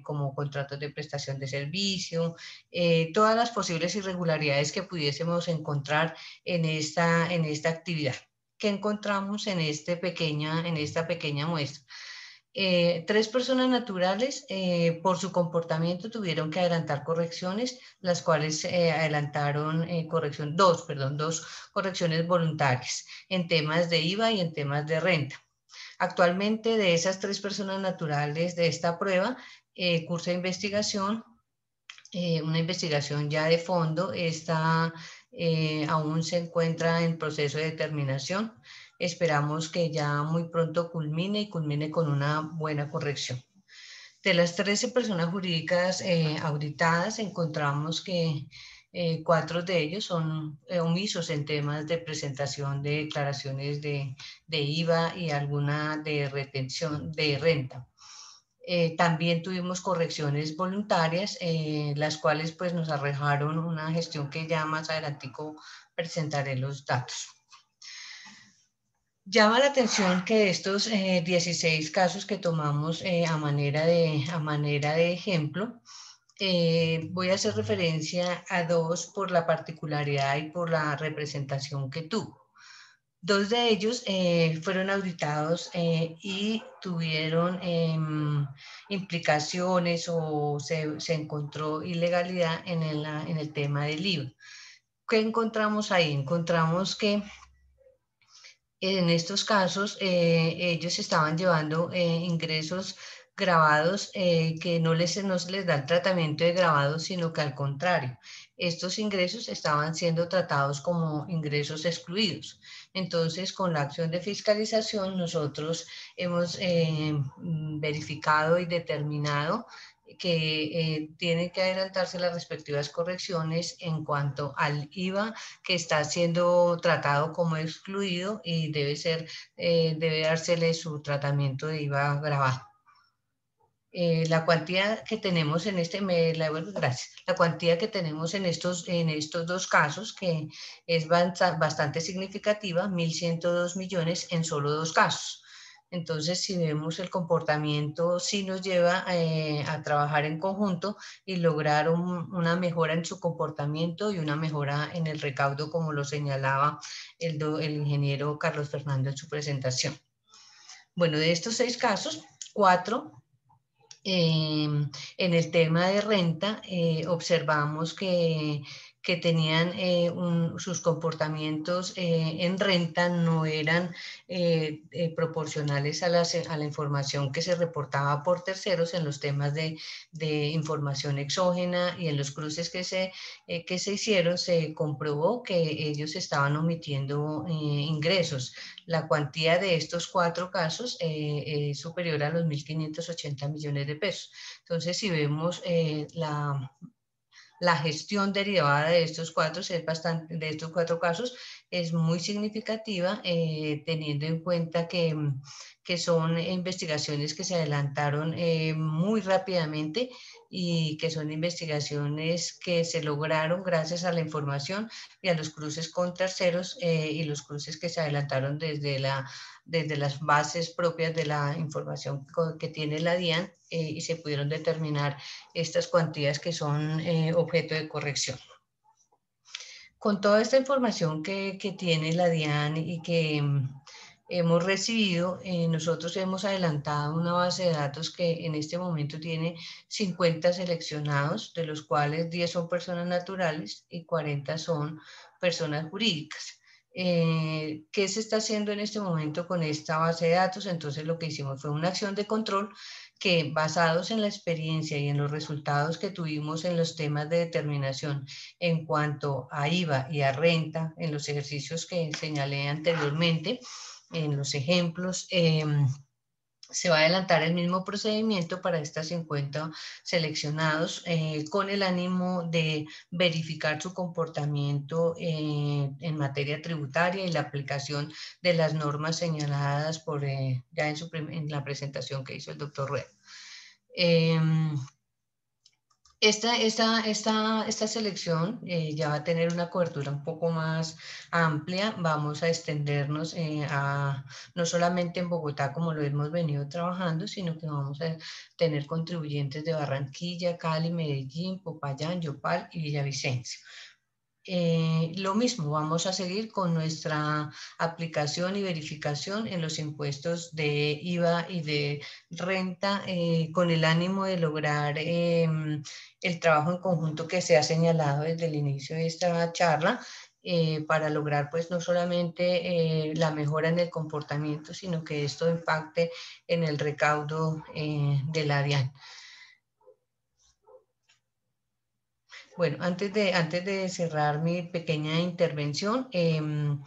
como contratos de prestación de servicio, todas las posibles irregularidades que pudiésemos encontrar en esta actividad. ¿Qué encontramos en esta pequeña muestra? 3 personas naturales por su comportamiento tuvieron que adelantar correcciones, las cuales adelantaron dos correcciones voluntarias en temas de IVA y en temas de renta. Actualmente, de esas 3 personas naturales de esta prueba, cursa de investigación, una investigación ya de fondo, aún se encuentra en proceso de determinación. Esperamos que ya muy pronto culmine con una buena corrección. De las 13 personas jurídicas auditadas, encontramos que 4 de ellos son omisos en temas de presentación de declaraciones de IVA y alguna de retención de renta. También tuvimos correcciones voluntarias, las cuales pues nos arrojaron una gestión que ya más adelantico presentaré los datos. Llama la atención que estos 16 casos que tomamos a manera de ejemplo, voy a hacer referencia a 2 por la particularidad y por la representación que tuvo. 2 de ellos fueron auditados y tuvieron implicaciones o se encontró ilegalidad en el tema del IVA. ¿Qué encontramos ahí? Encontramos que en estos casos ellos estaban llevando ingresos grabados que no se les da el tratamiento de grabados, sino que al contrario, estos ingresos estaban siendo tratados como ingresos excluidos. Entonces, con la acción de fiscalización, nosotros hemos verificado y determinado que tienen que adelantarse las respectivas correcciones en cuanto al IVA que está siendo tratado como excluido y debe dársele su tratamiento de IVA grabado. La cuantía que tenemos en la cuantía que tenemos en estos 2 casos, que es bastante significativa, 1.102 millones en solo 2 casos. Entonces, si vemos el comportamiento, sí nos lleva a trabajar en conjunto y lograr una mejora en su comportamiento y una mejora en el recaudo, como lo señalaba el ingeniero Carlos Fernando en su presentación. Bueno, de estos 6 casos, 4 en el tema de renta, observamos que tenían sus comportamientos en renta no eran proporcionales a la información que se reportaba por terceros en los temas de información exógena, y en los cruces que se hicieron se comprobó que ellos estaban omitiendo ingresos. La cuantía de estos 4 casos es superior a los 1.580 millones de pesos. Entonces, si vemos la gestión derivada de estos 4 casos, es muy significativa, teniendo en cuenta que son investigaciones que se adelantaron muy rápidamente y que son investigaciones que se lograron gracias a la información y a los cruces con terceros y los cruces que se adelantaron desde las bases propias de la información que tiene la DIAN y se pudieron determinar estas cuantías que son objeto de corrección. Con toda esta información que tiene la DIAN y que hemos recibido, nosotros hemos adelantado una base de datos que en este momento tiene 50 seleccionados, de los cuales 10 son personas naturales y 40 son personas jurídicas. ¿Qué se está haciendo en este momento con esta base de datos? Entonces lo que hicimos fue una acción de control que, basados en la experiencia y en los resultados que tuvimos en los temas de determinación en cuanto a IVA y a renta, en los ejercicios que señalé anteriormente, en los ejemplos, se va a adelantar el mismo procedimiento para estas 50 seleccionados con el ánimo de verificar su comportamiento en materia tributaria y la aplicación de las normas señaladas por, ya en la presentación que hizo el doctor Rueda. Esta selección ya va a tener una cobertura un poco más amplia. Vamos a extendernos no solamente en Bogotá como lo hemos venido trabajando, sino que vamos a tener contribuyentes de Barranquilla, Cali, Medellín, Popayán, Yopal y Villavicencio. Lo mismo, vamos a seguir con nuestra aplicación y verificación en los impuestos de IVA y de renta con el ánimo de lograr el trabajo en conjunto que se ha señalado desde el inicio de esta charla para lograr pues no solamente la mejora en el comportamiento, sino que esto impacte en el recaudo de la DIAN. Bueno, antes de cerrar mi pequeña intervención, el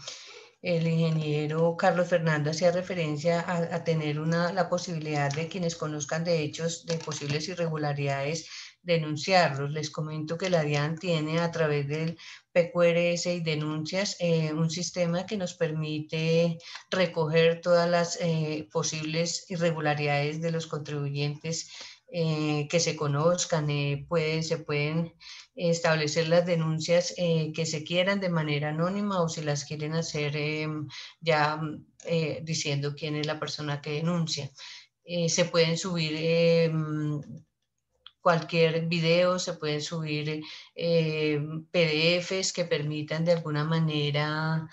ingeniero Carlos Fernando hacía referencia a tener la posibilidad de quienes conozcan de hechos de posibles irregularidades denunciarlos. Les comento que la DIAN tiene a través del PQRS y denuncias un sistema que nos permite recoger todas las posibles irregularidades de los contribuyentes que se conozcan, se pueden establecer las denuncias que se quieran de manera anónima o si las quieren hacer ya diciendo quién es la persona que denuncia. Se pueden subir cualquier video, se pueden subir PDFs que permitan de alguna manera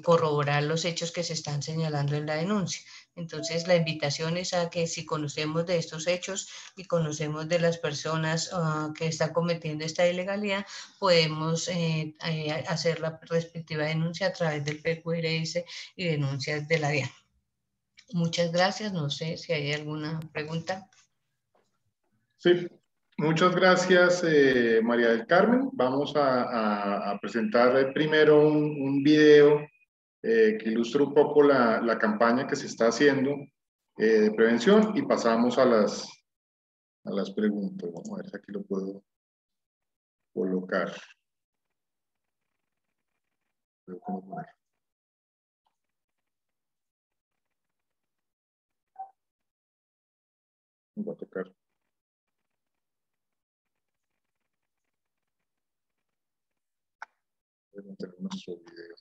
corroborar los hechos que se están señalando en la denuncia. Entonces, la invitación es a que si conocemos de estos hechos y conocemos de las personas que están cometiendo esta ilegalidad, podemos hacer la respectiva denuncia a través del PQRS y denuncias de la DIAN. Muchas gracias. No sé si hay alguna pregunta. Sí, muchas gracias, María del Carmen. Vamos a presentar primero un video que ilustra un poco la campaña que se está haciendo de prevención y pasamos a las preguntas. Vamos a ver si aquí lo puedo colocar. Creo que no puedo. Voy a tocar. Voy a tener nuestro video.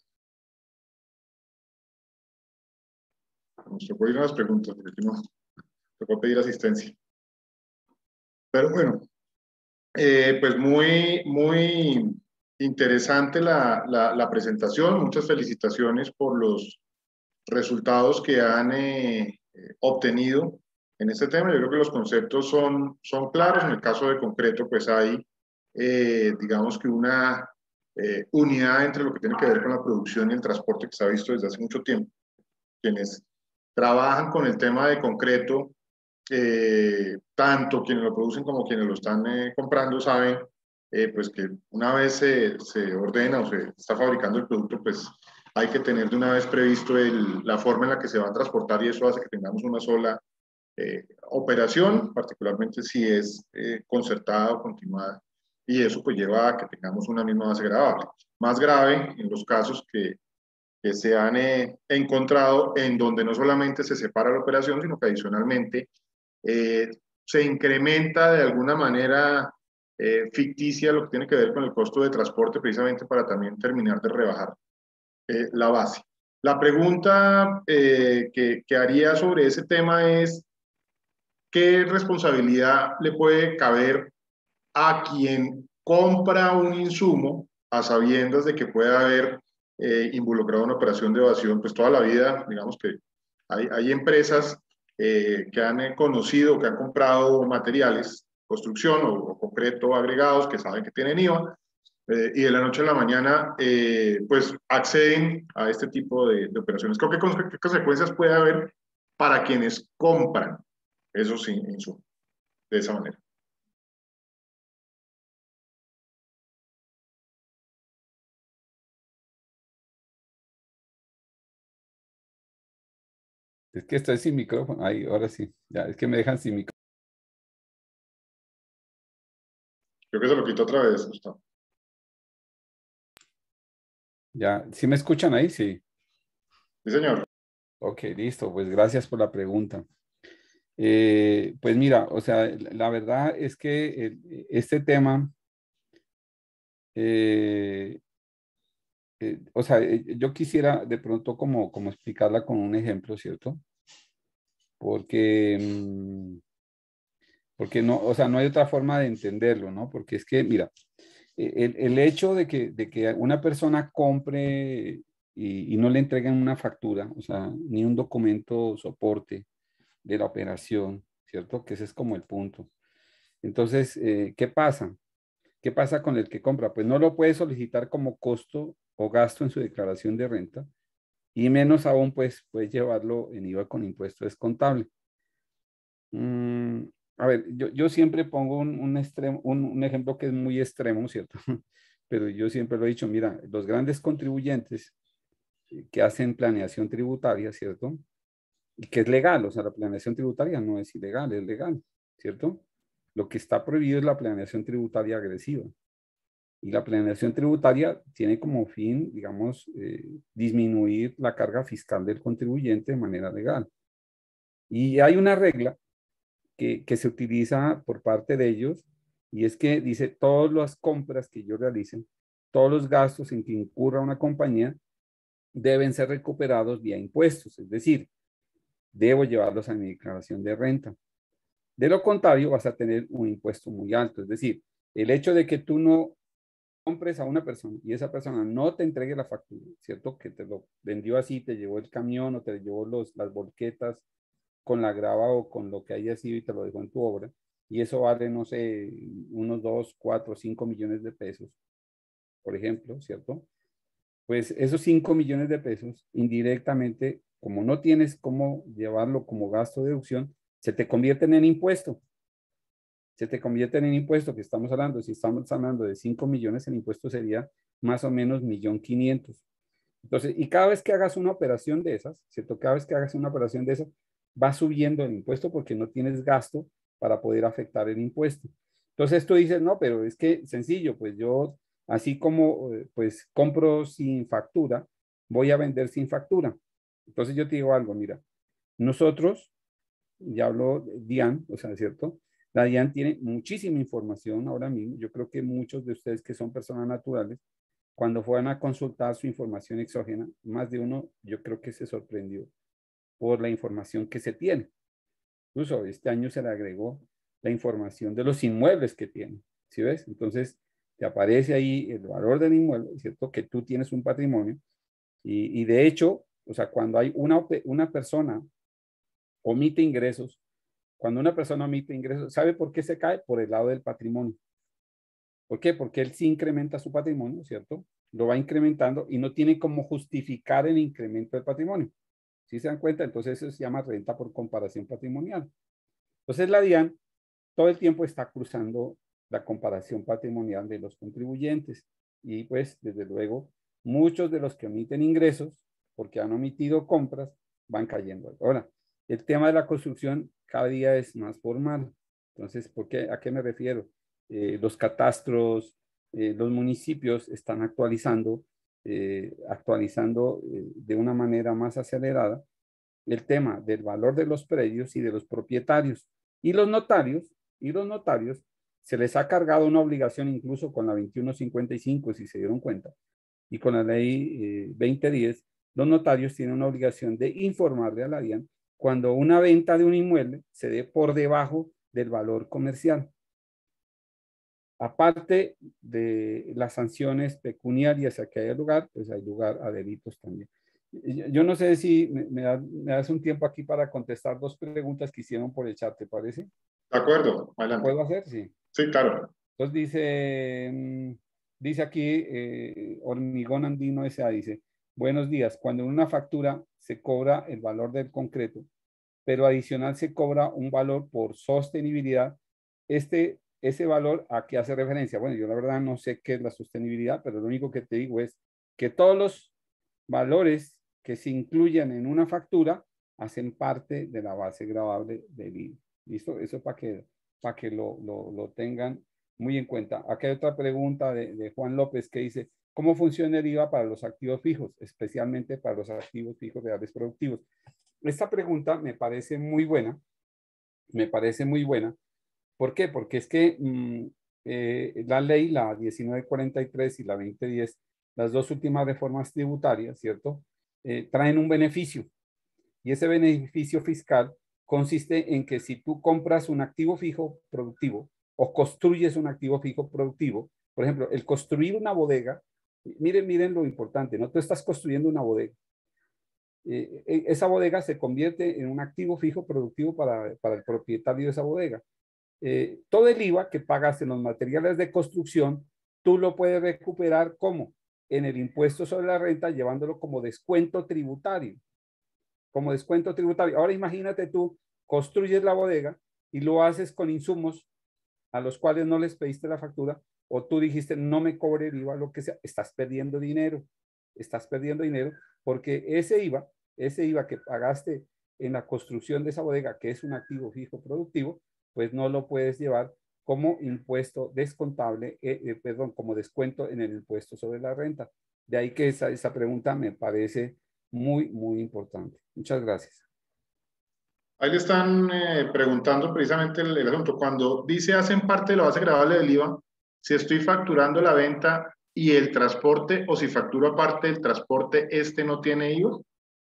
Nos tocó ir a las preguntas, porque aquí no tocó pedir asistencia. Pero bueno, pues muy interesante la presentación. Muchas felicitaciones por los resultados que han obtenido en este tema. Yo creo que los conceptos son claros. En el caso de concreto, pues hay, digamos que una unidad entre lo que tiene que ver con la producción y el transporte que se ha visto desde hace mucho tiempo. Quienes trabajan con el tema de concreto, tanto quienes lo producen como quienes lo están comprando, saben pues que una vez se ordena o se está fabricando el producto, pues hay que tener de una vez previsto la forma en la que se va a transportar y eso hace que tengamos una sola operación, particularmente si es concertada o continuada, y eso pues lleva a que tengamos una misma base gravable. Más grave en los casos que que se han encontrado en donde no solamente se separa la operación, sino que adicionalmente se incrementa de alguna manera ficticia lo que tiene que ver con el costo de transporte, precisamente para también terminar de rebajar la base. La pregunta que haría sobre ese tema es, ¿qué responsabilidad le puede caber a quien compra un insumo a sabiendas de que puede haber involucrado una operación de evasión? Pues toda la vida, digamos que hay empresas que han conocido, que han comprado materiales, construcción o concreto agregados que saben que tienen IVA, y de la noche a la mañana pues acceden a este tipo de operaciones. ¿Qué consecuencias puede haber para quienes compran esos insumos de esa manera? Es que estoy sin micrófono. Ahí, ahora sí. Ya, es que me dejan sin micrófono. Creo que se lo quito otra vez, Gustavo. Ya, ¿sí me escuchan ahí? Sí. Sí, señor. Ok, listo. Pues gracias por la pregunta. Pues mira, o sea, la verdad es que este tema, o sea, yo quisiera de pronto como explicarla con un ejemplo, ¿cierto? Porque, porque no, o sea, no hay otra forma de entenderlo, ¿no? Porque es que, mira, el hecho de que una persona compre y no le entreguen una factura, o sea, ni un documento soporte de la operación, ¿cierto? Que ese es como el punto. Entonces, ¿qué pasa? ¿Qué pasa con el que compra? Pues no lo puede solicitar como costo o gasto en su declaración de renta y menos aún, pues, puede llevarlo en IVA con impuesto descontable. A ver, yo siempre pongo un ejemplo que es muy extremo, ¿cierto? Pero yo siempre lo he dicho, mira, los grandes contribuyentes que hacen planeación tributaria, ¿cierto? Y que es legal, o sea, la planeación tributaria no es ilegal, es legal, ¿cierto? Lo que está prohibido es la planeación tributaria agresiva. Y la planeación tributaria tiene como fin, digamos, disminuir la carga fiscal del contribuyente de manera legal. Y hay una regla que se utiliza por parte de ellos y es que dice todas las compras que ellos realicen, todos los gastos en que incurra una compañía deben ser recuperados vía impuestos, es decir, debo llevarlos a mi declaración de renta. De lo contrario, vas a tener un impuesto muy alto, es decir, el hecho de que tú no compres a una persona y esa persona no te entregue la factura, ¿cierto? Que te lo vendió así, te llevó el camión o te llevó las volquetas con la grava o con lo que haya sido y te lo dejó en tu obra, y eso vale, no sé, unos 2, 4, 5 millones de pesos, por ejemplo, ¿cierto? Pues esos 5 millones de pesos, indirectamente, como no tienes cómo llevarlo como gasto de deducción, se te convierten en impuesto. Se te convierten en impuesto, que estamos hablando, si estamos hablando de 5 millones, el impuesto sería más o menos 1.500.000. Entonces, y cada vez que hagas una operación de esas, ¿cierto? Cada vez que hagas una operación de esas, va subiendo el impuesto porque no tienes gasto para poder afectar el impuesto. Entonces tú dices, no, pero es que sencillo, pues yo, así como pues compro sin factura, voy a vender sin factura. Entonces yo te digo algo, mira, nosotros, ya habló Diane, o sea, ¿cierto? La Diane tiene muchísima información ahora mismo. Yo creo que muchos de ustedes que son personas naturales, cuando fueron a consultar su información exógena, más de uno yo creo que se sorprendió por la información que se tiene. Incluso este año se le agregó la información de los inmuebles que tiene, ¿sí ves? Entonces te aparece ahí el valor del inmueble, ¿cierto? Que tú tienes un patrimonio y de hecho, o sea, cuando hay una persona omite ingresos, cuando una persona omite ingresos, ¿sabe por qué se cae? Por el lado del patrimonio. ¿Por qué? Porque él sí incrementa su patrimonio, ¿cierto? Lo va incrementando y no tiene cómo justificar el incremento del patrimonio. ¿Sí se dan cuenta? Entonces eso se llama renta por comparación patrimonial. Entonces la DIAN todo el tiempo está cruzando la comparación patrimonial de los contribuyentes y pues desde luego muchos de los que omiten ingresos porque han omitido compras van cayendo. Ahora, el tema de la construcción cada día es más formal. Entonces, ¿a qué me refiero? Los catastros, los municipios están actualizando actualizando de una manera más acelerada el tema del valor de los predios y de los propietarios. Y los notarios se les ha cargado una obligación incluso con la 2155, si se dieron cuenta, y con la ley 2010, los notarios tienen una obligación de informarle a la DIAN cuando una venta de un inmueble se dé por debajo del valor comercial. Aparte de las sanciones pecuniarias a que haya lugar, pues hay lugar a delitos también. Yo no sé si me das un tiempo aquí para contestar dos preguntas que hicieron por el chat, ¿te parece? De acuerdo, adelante. ¿Puedo hacer? Sí. Sí, claro. Entonces dice aquí, Hormigón Andino S.A. dice, buenos días, cuando en una factura se cobra el valor del concreto, pero adicional se cobra un valor por sostenibilidad, ese valor, ¿a qué hace referencia? Bueno, yo la verdad no sé qué es la sostenibilidad, pero lo único que te digo es que todos los valores que se incluyan en una factura hacen parte de la base gravable del IVA. ¿Listo? Eso para que lo tengan muy en cuenta. Aquí hay otra pregunta de Juan López que dice, ¿cómo funciona el IVA para los activos fijos, especialmente para los activos fijos reales productivos? Esta pregunta me parece muy buena. ¿Por qué? Porque es que la ley, la 1943 y la 2010, las dos últimas reformas tributarias, ¿cierto? Traen un beneficio. Y ese beneficio fiscal consiste en que si tú compras un activo fijo productivo o construyes un activo fijo productivo, por ejemplo, el construir una bodega, miren lo importante, ¿no? Tú estás construyendo una bodega. Esa bodega se convierte en un activo fijo productivo para el propietario de esa bodega. Todo el IVA que pagas en los materiales de construcción, tú lo puedes recuperar ¿cómo? En el impuesto sobre la renta, llevándolo como descuento tributario. Como descuento tributario. Ahora imagínate tú, construyes la bodega y lo haces con insumos a los cuales no les pediste la factura, o tú dijiste, no me cobre el IVA, lo que sea, estás perdiendo dinero porque ese IVA que pagaste en la construcción de esa bodega, que es un activo fijo productivo, pues no lo puedes llevar como impuesto descontable, como descuento en el impuesto sobre la renta. De ahí que esa pregunta me parece muy, muy importante. Muchas gracias. Ahí le están preguntando precisamente el asunto. Cuando dice hacen parte de la base gravable del IVA, si estoy facturando la venta y el transporte, o si facturo aparte del transporte, no tiene IVA.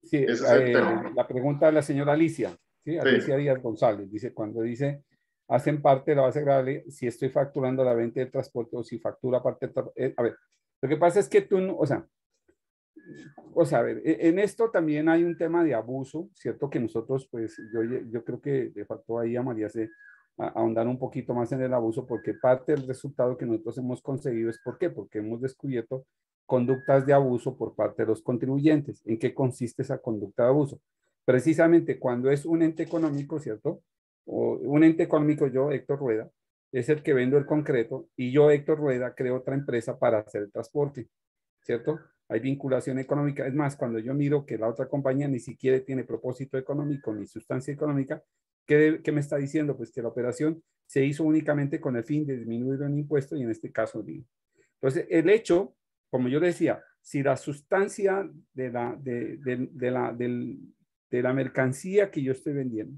Sí, ese es el tema. La pregunta de la señora Alicia, ¿sí? Alicia Díaz González, dice, cuando dice hacen parte de la base gravable, si estoy facturando la venta y el transporte, o si factura aparte a ver, lo que pasa es que tú, o sea, a ver, en esto también hay un tema de abuso, ¿cierto? Que nosotros, pues, yo creo que le faltó ahí a María C. ahondar un poquito más en el abuso, porque parte del resultado que nosotros hemos conseguido es ¿por qué? Porque hemos descubierto conductas de abuso por parte de los contribuyentes. ¿En qué consiste esa conducta de abuso? Precisamente cuando es un ente económico, ¿cierto? O un ente económico, yo, Héctor Rueda, es el que vendo el concreto y yo, Héctor Rueda, creo otra empresa para hacer el transporte, ¿cierto? Hay vinculación económica. Es más, cuando yo miro que la otra compañía ni siquiera tiene propósito económico ni sustancia económica, ¿qué me está diciendo? Pues que la operación se hizo únicamente con el fin de disminuir un impuesto y en este caso el IVA. Entonces, el hecho, como yo decía, si la sustancia de la mercancía que yo estoy vendiendo,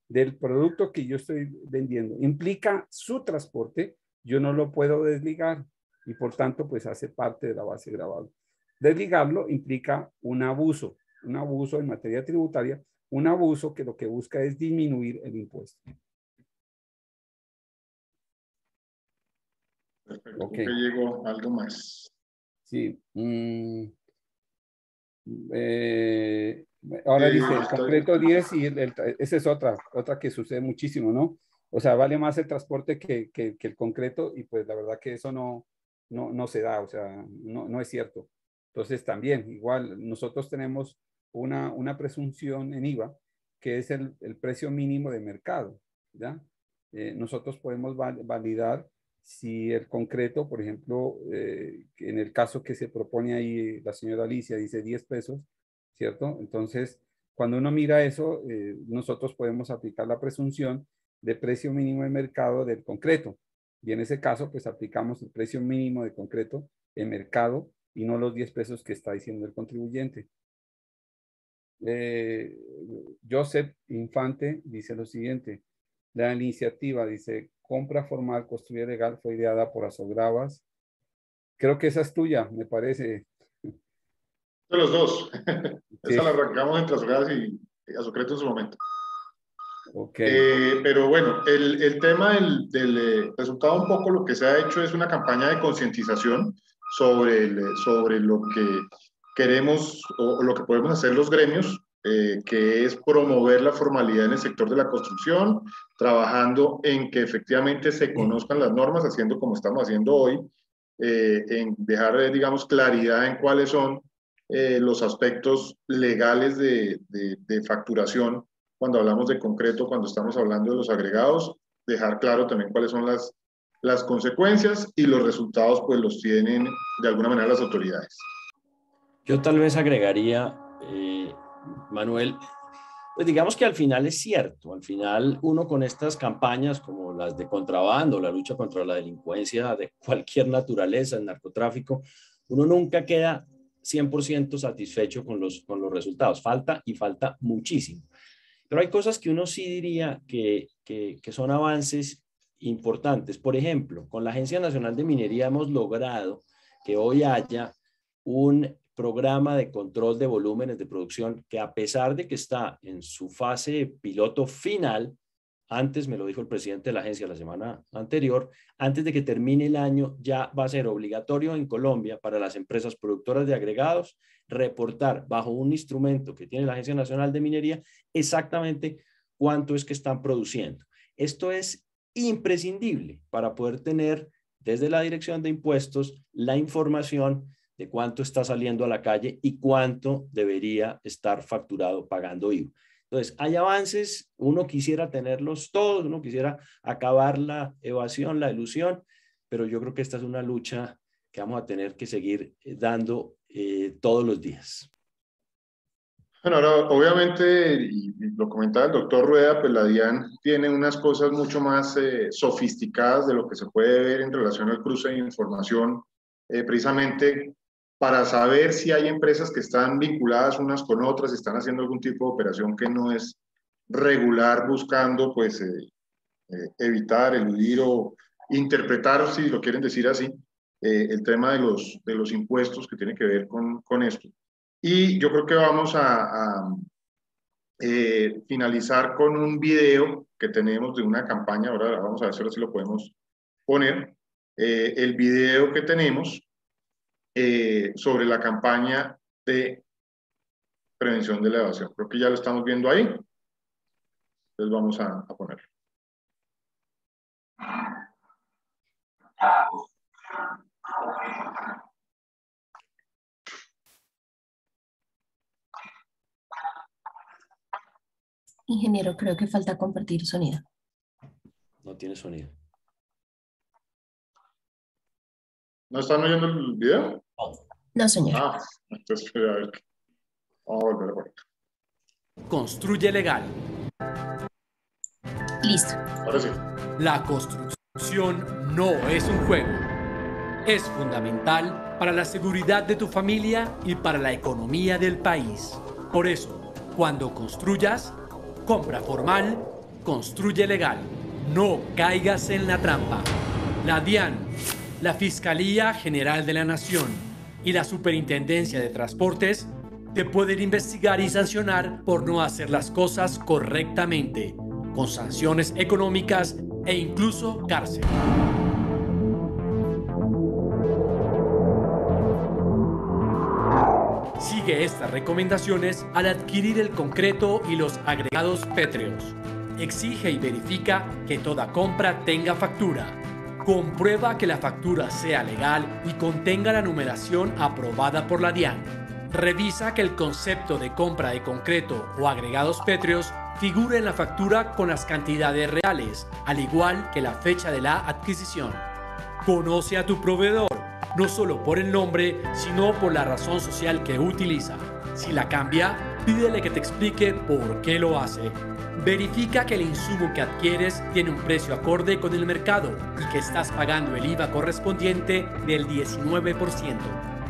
del producto que yo estoy vendiendo, implica su transporte, yo no lo puedo desligar y por tanto, pues hace parte de la base gravable. Desligarlo implica un abuso en materia tributaria, un abuso que lo que busca es disminuir el impuesto. Perfecto, okay. Que llegó algo más. Sí. Ahora dice el concreto 10 y esa es otra que sucede muchísimo, ¿no? O sea, vale más el transporte que el concreto y pues la verdad que eso no se da, o sea, no es cierto. Entonces también, igual, nosotros tenemos una presunción en IVA que es el precio mínimo de mercado, ¿ya? Nosotros podemos validar si el concreto, por ejemplo, en el caso que se propone ahí la señora Alicia, dice 10 pesos, ¿cierto? Entonces, cuando uno mira eso, nosotros podemos aplicar la presunción de precio mínimo de mercado del concreto. Y en ese caso, pues aplicamos el precio mínimo de concreto en mercado y no los 10 pesos que está diciendo el contribuyente. Joseph Infante dice lo siguiente: la iniciativa, dice, compra formal, construye legal, fue ideada por Asogravas. Creo que esa es tuya, me parece. De los dos. Sí. Esa la arrancamos entre Asogravas y Asocreto en su momento. Okay. Pero bueno, el tema del resultado, un poco lo que se ha hecho es una campaña de concientización sobre lo que queremos o lo que podemos hacer los gremios, que es promover la formalidad en el sector de la construcción, trabajando en que efectivamente se conozcan las normas, haciendo como estamos haciendo hoy, en dejar, digamos, claridad en cuáles son los aspectos legales de facturación cuando hablamos de concreto, cuando estamos hablando de los agregados, dejar claro también cuáles son las consecuencias, y los resultados pues los tienen de alguna manera las autoridades. Yo tal vez agregaría, Manuel, pues digamos que al final es cierto, al final uno con estas campañas como las de contrabando, la lucha contra la delincuencia de cualquier naturaleza, el narcotráfico, uno nunca queda 100% satisfecho con los resultados, falta muchísimo. Pero hay cosas que uno sí diría que son avances importantes. Por ejemplo, con la Agencia Nacional de Minería hemos logrado que hoy haya un programa de control de volúmenes de producción que, a pesar de que está en su fase piloto final, antes me lo dijo el presidente de la agencia la semana anterior, antes de que termine el año ya va a ser obligatorio en Colombia para las empresas productoras de agregados reportar bajo un instrumento que tiene la Agencia Nacional de Minería exactamente cuánto es que están produciendo. Esto es imprescindible para poder tener desde la Dirección de Impuestos la información de cuánto está saliendo a la calle y cuánto debería estar facturado pagando IVA. Entonces, hay avances, uno quisiera tenerlos todos, uno quisiera acabar la evasión, la elusión, pero yo creo que esta es una lucha que vamos a tener que seguir dando todos los días. Bueno, ahora, obviamente, y lo comentaba el doctor Rueda, pues la DIAN tiene unas cosas mucho más sofisticadas de lo que se puede ver en relación al cruce de información, precisamente para saber si hay empresas que están vinculadas unas con otras, están haciendo algún tipo de operación que no es regular, buscando pues evitar, eludir o interpretar, si lo quieren decir así, el tema de los impuestos que tiene que ver con esto. Y yo creo que vamos a finalizar con un video que tenemos de una campaña. Ahora vamos a ver si lo podemos poner. El video que tenemos sobre la campaña de prevención de la evasión. Creo que ya lo estamos viendo ahí. Entonces vamos a ponerlo. Ingeniero, creo que falta compartir sonido. No tiene sonido. ¿No están oyendo el video? No, señor. Ah, entonces a ver. Vamos a volver a poner. Construye legal. Listo. Ahora sí. La construcción no es un juego. Es fundamental para la seguridad de tu familia y para la economía del país. Por eso, cuando construyas, compra formal, construye legal. No caigas en la trampa. La DIAN, la Fiscalía General de la Nación y la Superintendencia de Transportes te pueden investigar y sancionar por no hacer las cosas correctamente, con sanciones económicas e incluso cárcel. Sigue estas recomendaciones al adquirir el concreto y los agregados pétreos. Exige y verifica que toda compra tenga factura. Comprueba que la factura sea legal y contenga la numeración aprobada por la DIAN. Revisa que el concepto de compra de concreto o agregados pétreos figure en la factura con las cantidades reales, al igual que la fecha de la adquisición. Conoce a tu proveedor, no solo por el nombre, sino por la razón social que utiliza. Si la cambia, pídele que te explique por qué lo hace. Verifica que el insumo que adquieres tiene un precio acorde con el mercado y que estás pagando el IVA correspondiente del 19%.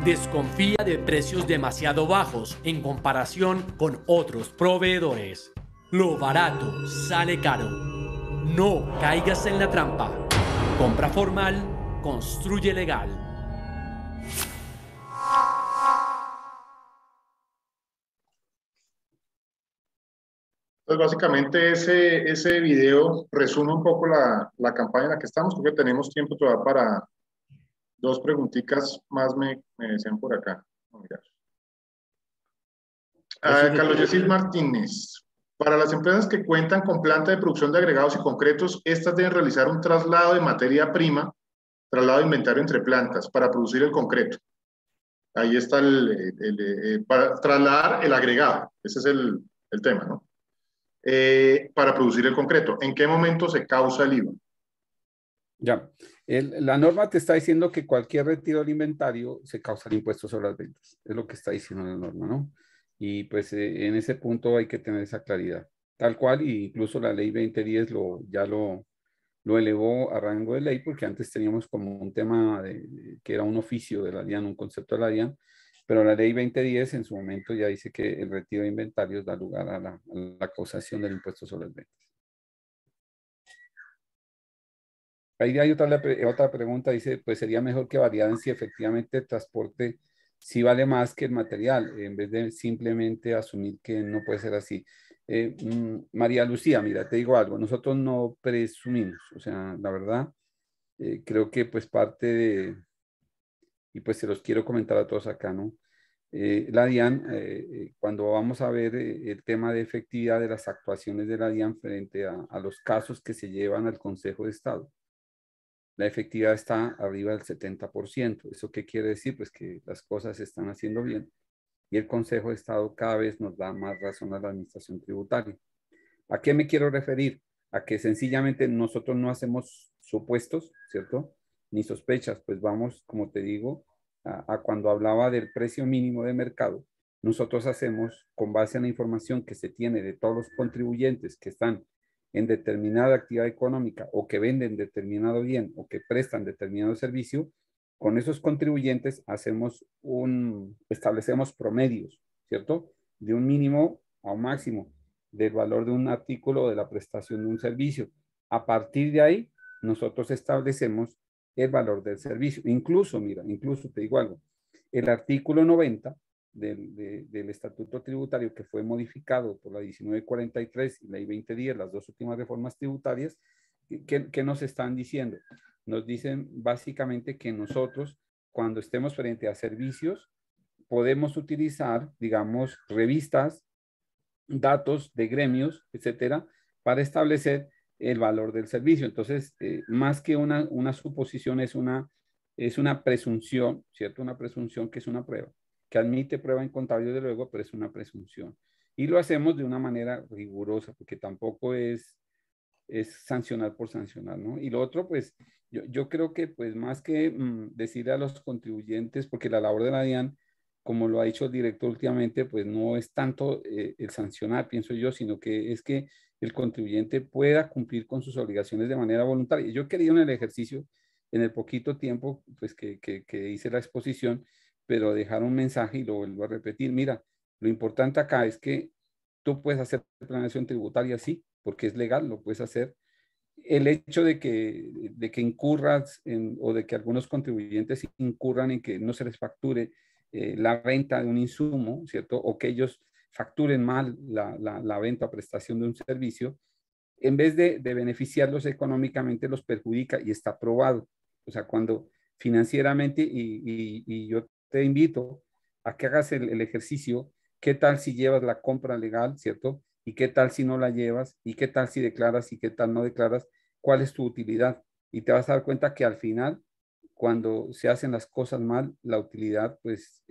Desconfía de precios demasiado bajos en comparación con otros proveedores. Lo barato sale caro. No caigas en la trampa. Compra formal, construye legal. Entonces, básicamente ese video resume un poco la campaña en la que estamos. Creo que tenemos tiempo todavía para dos preguntitas más me decían por acá. Carlos Yesid Martínez. Para las empresas que cuentan con planta de producción de agregados y concretos, estas deben realizar un traslado de materia prima, traslado de inventario entre plantas para producir el concreto. Ahí está para trasladar el agregado. Ese es el tema, ¿no? Para producir el concreto. ¿En qué momento se causa el IVA? Ya, la norma te está diciendo que cualquier retiro del inventario se causa el impuesto sobre las ventas. Es lo que está diciendo la norma, ¿no? Y pues en ese punto hay que tener esa claridad. Tal cual, y incluso la ley 2010 ya lo elevó a rango de ley, porque antes teníamos como un tema que era un oficio de la DIAN, un concepto de la DIAN, pero la ley 2010 en su momento ya dice que el retiro de inventarios da lugar a la causación del impuesto sobre las ventas. Ahí hay otra pregunta, dice, pues sería mejor que variaran si efectivamente el transporte sí vale más que el material, en vez de simplemente asumir que no puede ser así. María Lucía, mira, te digo algo, nosotros no presumimos, o sea, la verdad, creo que pues y pues se los quiero comentar a todos acá, ¿no? La DIAN, cuando vamos a ver el tema de efectividad de las actuaciones de la DIAN frente a los casos que se llevan al Consejo de Estado, la efectividad está arriba del 70%. ¿Eso qué quiere decir? Pues que las cosas se están haciendo bien y el Consejo de Estado cada vez nos da más razón a la administración tributaria. ¿A qué me quiero referir? A que sencillamente nosotros no hacemos supuestos, ¿cierto? Ni sospechas, pues vamos, como te digo, a cuando hablaba del precio mínimo de mercado, nosotros hacemos con base a la información que se tiene de todos los contribuyentes que están en determinada actividad económica o que venden determinado bien o que prestan determinado servicio, con esos contribuyentes establecemos promedios, ¿cierto? De un mínimo a un máximo del valor de un artículo o de la prestación de un servicio. A partir de ahí, nosotros establecemos el valor del servicio. Incluso, mira, incluso te digo algo, el artículo 90 del Estatuto Tributario que fue modificado por la 1943 y la ley 2010, las dos últimas reformas tributarias, ¿qué nos están diciendo? Nos dicen básicamente que nosotros, cuando estemos frente a servicios, podemos utilizar, digamos, revistas, datos de gremios, etcétera, para establecer el valor del servicio. Entonces, más que una suposición, es una presunción, ¿cierto? Una presunción que es una prueba, que admite prueba en contable, desde luego, pero es una presunción. Y lo hacemos de una manera rigurosa, porque tampoco es sancionar por sancionar, ¿no? Y lo otro, pues, yo creo que, pues, más que decirle a los contribuyentes, porque la labor de la DIAN, como lo ha dicho el director últimamente, pues no es tanto el sancionar, pienso yo, sino que es que el contribuyente pueda cumplir con sus obligaciones de manera voluntaria. Yo quería en el ejercicio, en el poquito tiempo pues, que hice la exposición, pero dejar un mensaje y lo vuelvo a repetir. Mira, lo importante acá es que tú puedes hacer planeación tributaria, sí, porque es legal, lo puedes hacer. El hecho de que incurras o de que algunos contribuyentes incurran en que no se les facture la venta de un insumo, ¿cierto? O que ellos facturen mal la venta o prestación de un servicio, en vez de beneficiarlos económicamente, los perjudica y está probado. O sea, cuando financieramente, y yo te invito a que hagas el ejercicio, ¿qué tal si llevas la compra legal, ¿cierto? ¿Y qué tal si no la llevas? ¿Y qué tal si declaras? ¿Y qué tal no declaras? ¿Cuál es tu utilidad? Y te vas a dar cuenta que al final, cuando se hacen las cosas mal, la utilidad, pues,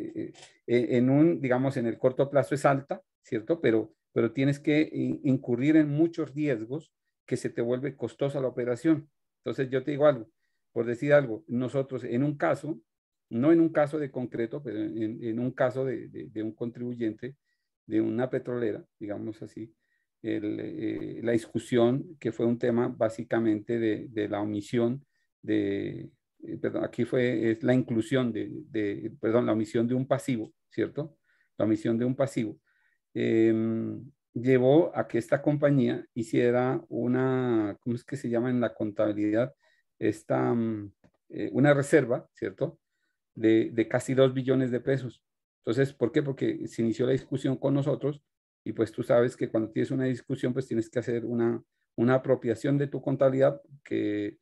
digamos, en el corto plazo es alta, ¿cierto? Pero tienes que incurrir en muchos riesgos que se te vuelve costosa la operación. Entonces, yo te digo algo, por decir algo, nosotros en un caso, no en un caso de concreto, pero en un caso de un contribuyente, de una petrolera, digamos así, la discusión que fue un tema básicamente de la omisión de perdón, aquí es la inclusión perdón, la omisión de un pasivo, ¿cierto? La omisión de un pasivo. Llevó a que esta compañía hiciera una, ¿cómo es que se llama en la contabilidad? Una reserva, ¿cierto? De casi 2 billones de pesos. Entonces, ¿por qué? Porque se inició la discusión con nosotros y pues tú sabes que cuando tienes una discusión, pues tienes que hacer una apropiación de tu contabilidad que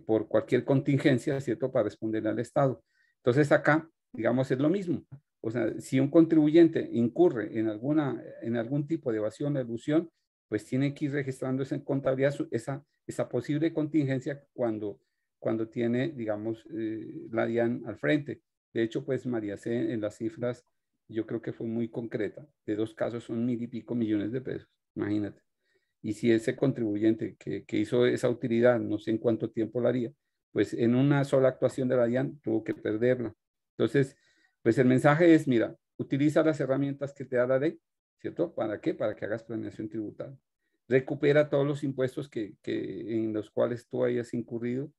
por cualquier contingencia, ¿cierto? Para responderle al Estado. Entonces acá, digamos, es lo mismo. O sea, si un contribuyente incurre en algún tipo de evasión o elusión, pues tiene que ir registrándose en contabilidad esa posible contingencia cuando tiene, digamos, la DIAN al frente. De hecho, pues María C. en las cifras, yo creo que fue muy concreta. De 2 casos son 1.000 y pico millones de pesos, imagínate. Y si ese contribuyente que hizo esa utilidad, no sé en cuánto tiempo la haría, pues en una sola actuación de la DIAN tuvo que perderla. Entonces, pues el mensaje es, mira, utiliza las herramientas que te da la ley, ¿cierto? ¿Para qué? Para que hagas planeación tributaria. Recupera todos los impuestos en los cuales tú hayas incurrido.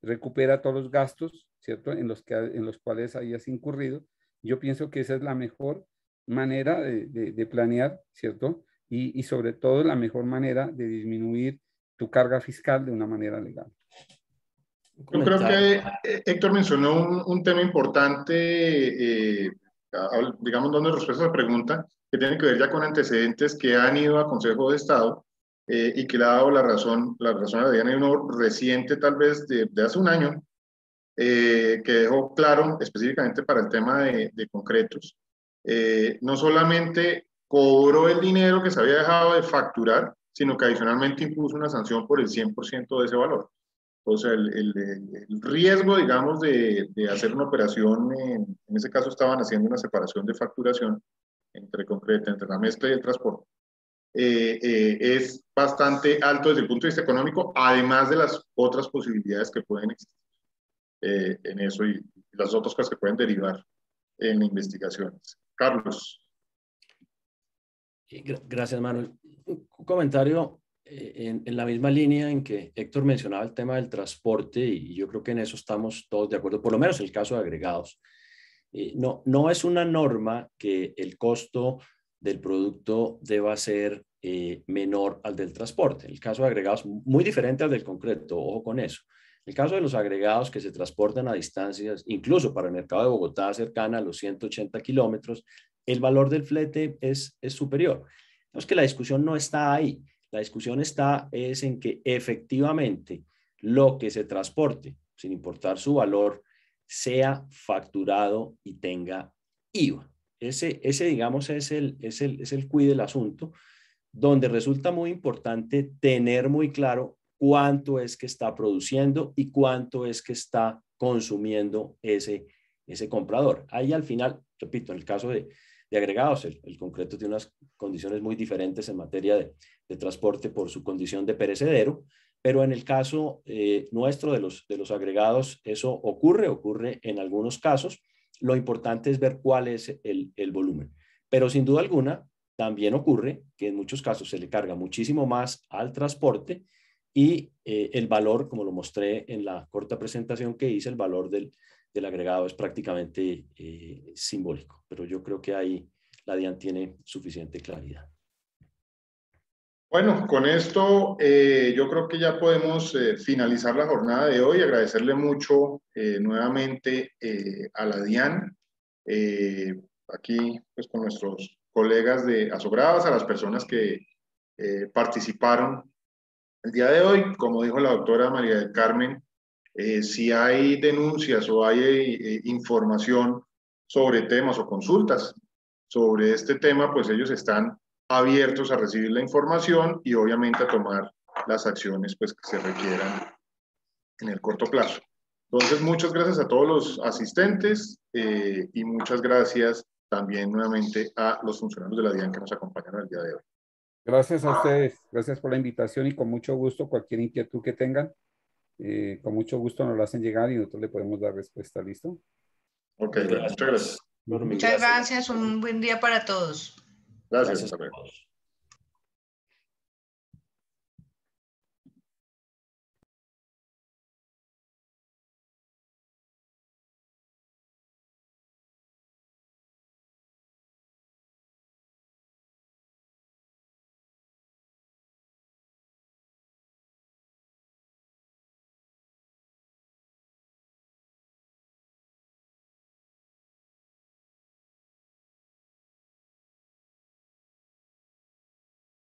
Recupera todos los gastos, ¿cierto? En los cuales hayas incurrido. Yo pienso que esa es la mejor manera de planear, ¿cierto? Y sobre todo la mejor manera de disminuir tu carga fiscal de una manera legal. Yo creo que Héctor mencionó un tema importante, digamos, dando respuesta a la pregunta, que tiene que ver ya con antecedentes que han ido a Consejo de Estado y que le ha dado la razón a la DIAN. Hay uno reciente, tal vez de hace un año, que dejó claro específicamente para el tema de concretos. No solamente cobró el dinero que se había dejado de facturar, sino que adicionalmente impuso una sanción por el 100% de ese valor. O sea, el riesgo, digamos, de hacer una operación, en ese caso estaban haciendo una separación de facturación entre la mezcla y el transporte, es bastante alto desde el punto de vista económico, además de las otras posibilidades que pueden existir en eso y las otras cosas que pueden derivar en investigaciones. Carlos. Gracias, Manuel. Un comentario en la misma línea en que Héctor mencionaba el tema del transporte, y yo creo que en eso estamos todos de acuerdo, por lo menos el caso de agregados. No es una norma que el costo del producto deba ser menor al del transporte. El caso de agregados, muy diferente al del concreto, ojo con eso. El caso de los agregados que se transportan a distancias, incluso para el mercado de Bogotá, cercana a los 180 kilómetros, el valor del flete es superior. No es que la discusión no está ahí. La discusión es en que efectivamente lo que se transporte, sin importar su valor, sea facturado y tenga IVA. Ese digamos, es el quid del asunto, donde resulta muy importante tener muy claro cuánto es que está produciendo y cuánto es que está consumiendo ese comprador. Ahí al final, repito, en el caso de agregados, el concreto tiene unas condiciones muy diferentes en materia de transporte por su condición de perecedero, pero en el caso nuestro de los agregados, eso ocurre en algunos casos. Lo importante es ver cuál es el volumen. Pero sin duda alguna, también ocurre que en muchos casos se le carga muchísimo más al transporte y el valor, como lo mostré en la corta presentación que hice, el valor del agregado es prácticamente simbólico. Pero yo creo que ahí la DIAN tiene suficiente claridad. Bueno, con esto yo creo que ya podemos finalizar la jornada de hoy. Agradecerle mucho nuevamente a la DIAN, aquí pues con nuestros colegas de Asogravas, a las personas que participaron el día de hoy. Como dijo la doctora María del Carmen, si hay denuncias o hay información sobre temas o consultas sobre este tema, pues ellos están abiertos a recibir la información y obviamente a tomar las acciones pues, que se requieran en el corto plazo. Entonces, muchas gracias a todos los asistentes y muchas gracias también nuevamente a los funcionarios de la DIAN que nos acompañaron el día de hoy. Gracias a ustedes, gracias por la invitación y con mucho gusto, cualquier inquietud que tengan, con mucho gusto nos lo hacen llegar y nosotros le podemos dar respuesta. ¿Listo? Ok, bueno, muchas gracias. Muchas gracias, un buen día para todos. Gracias a todos.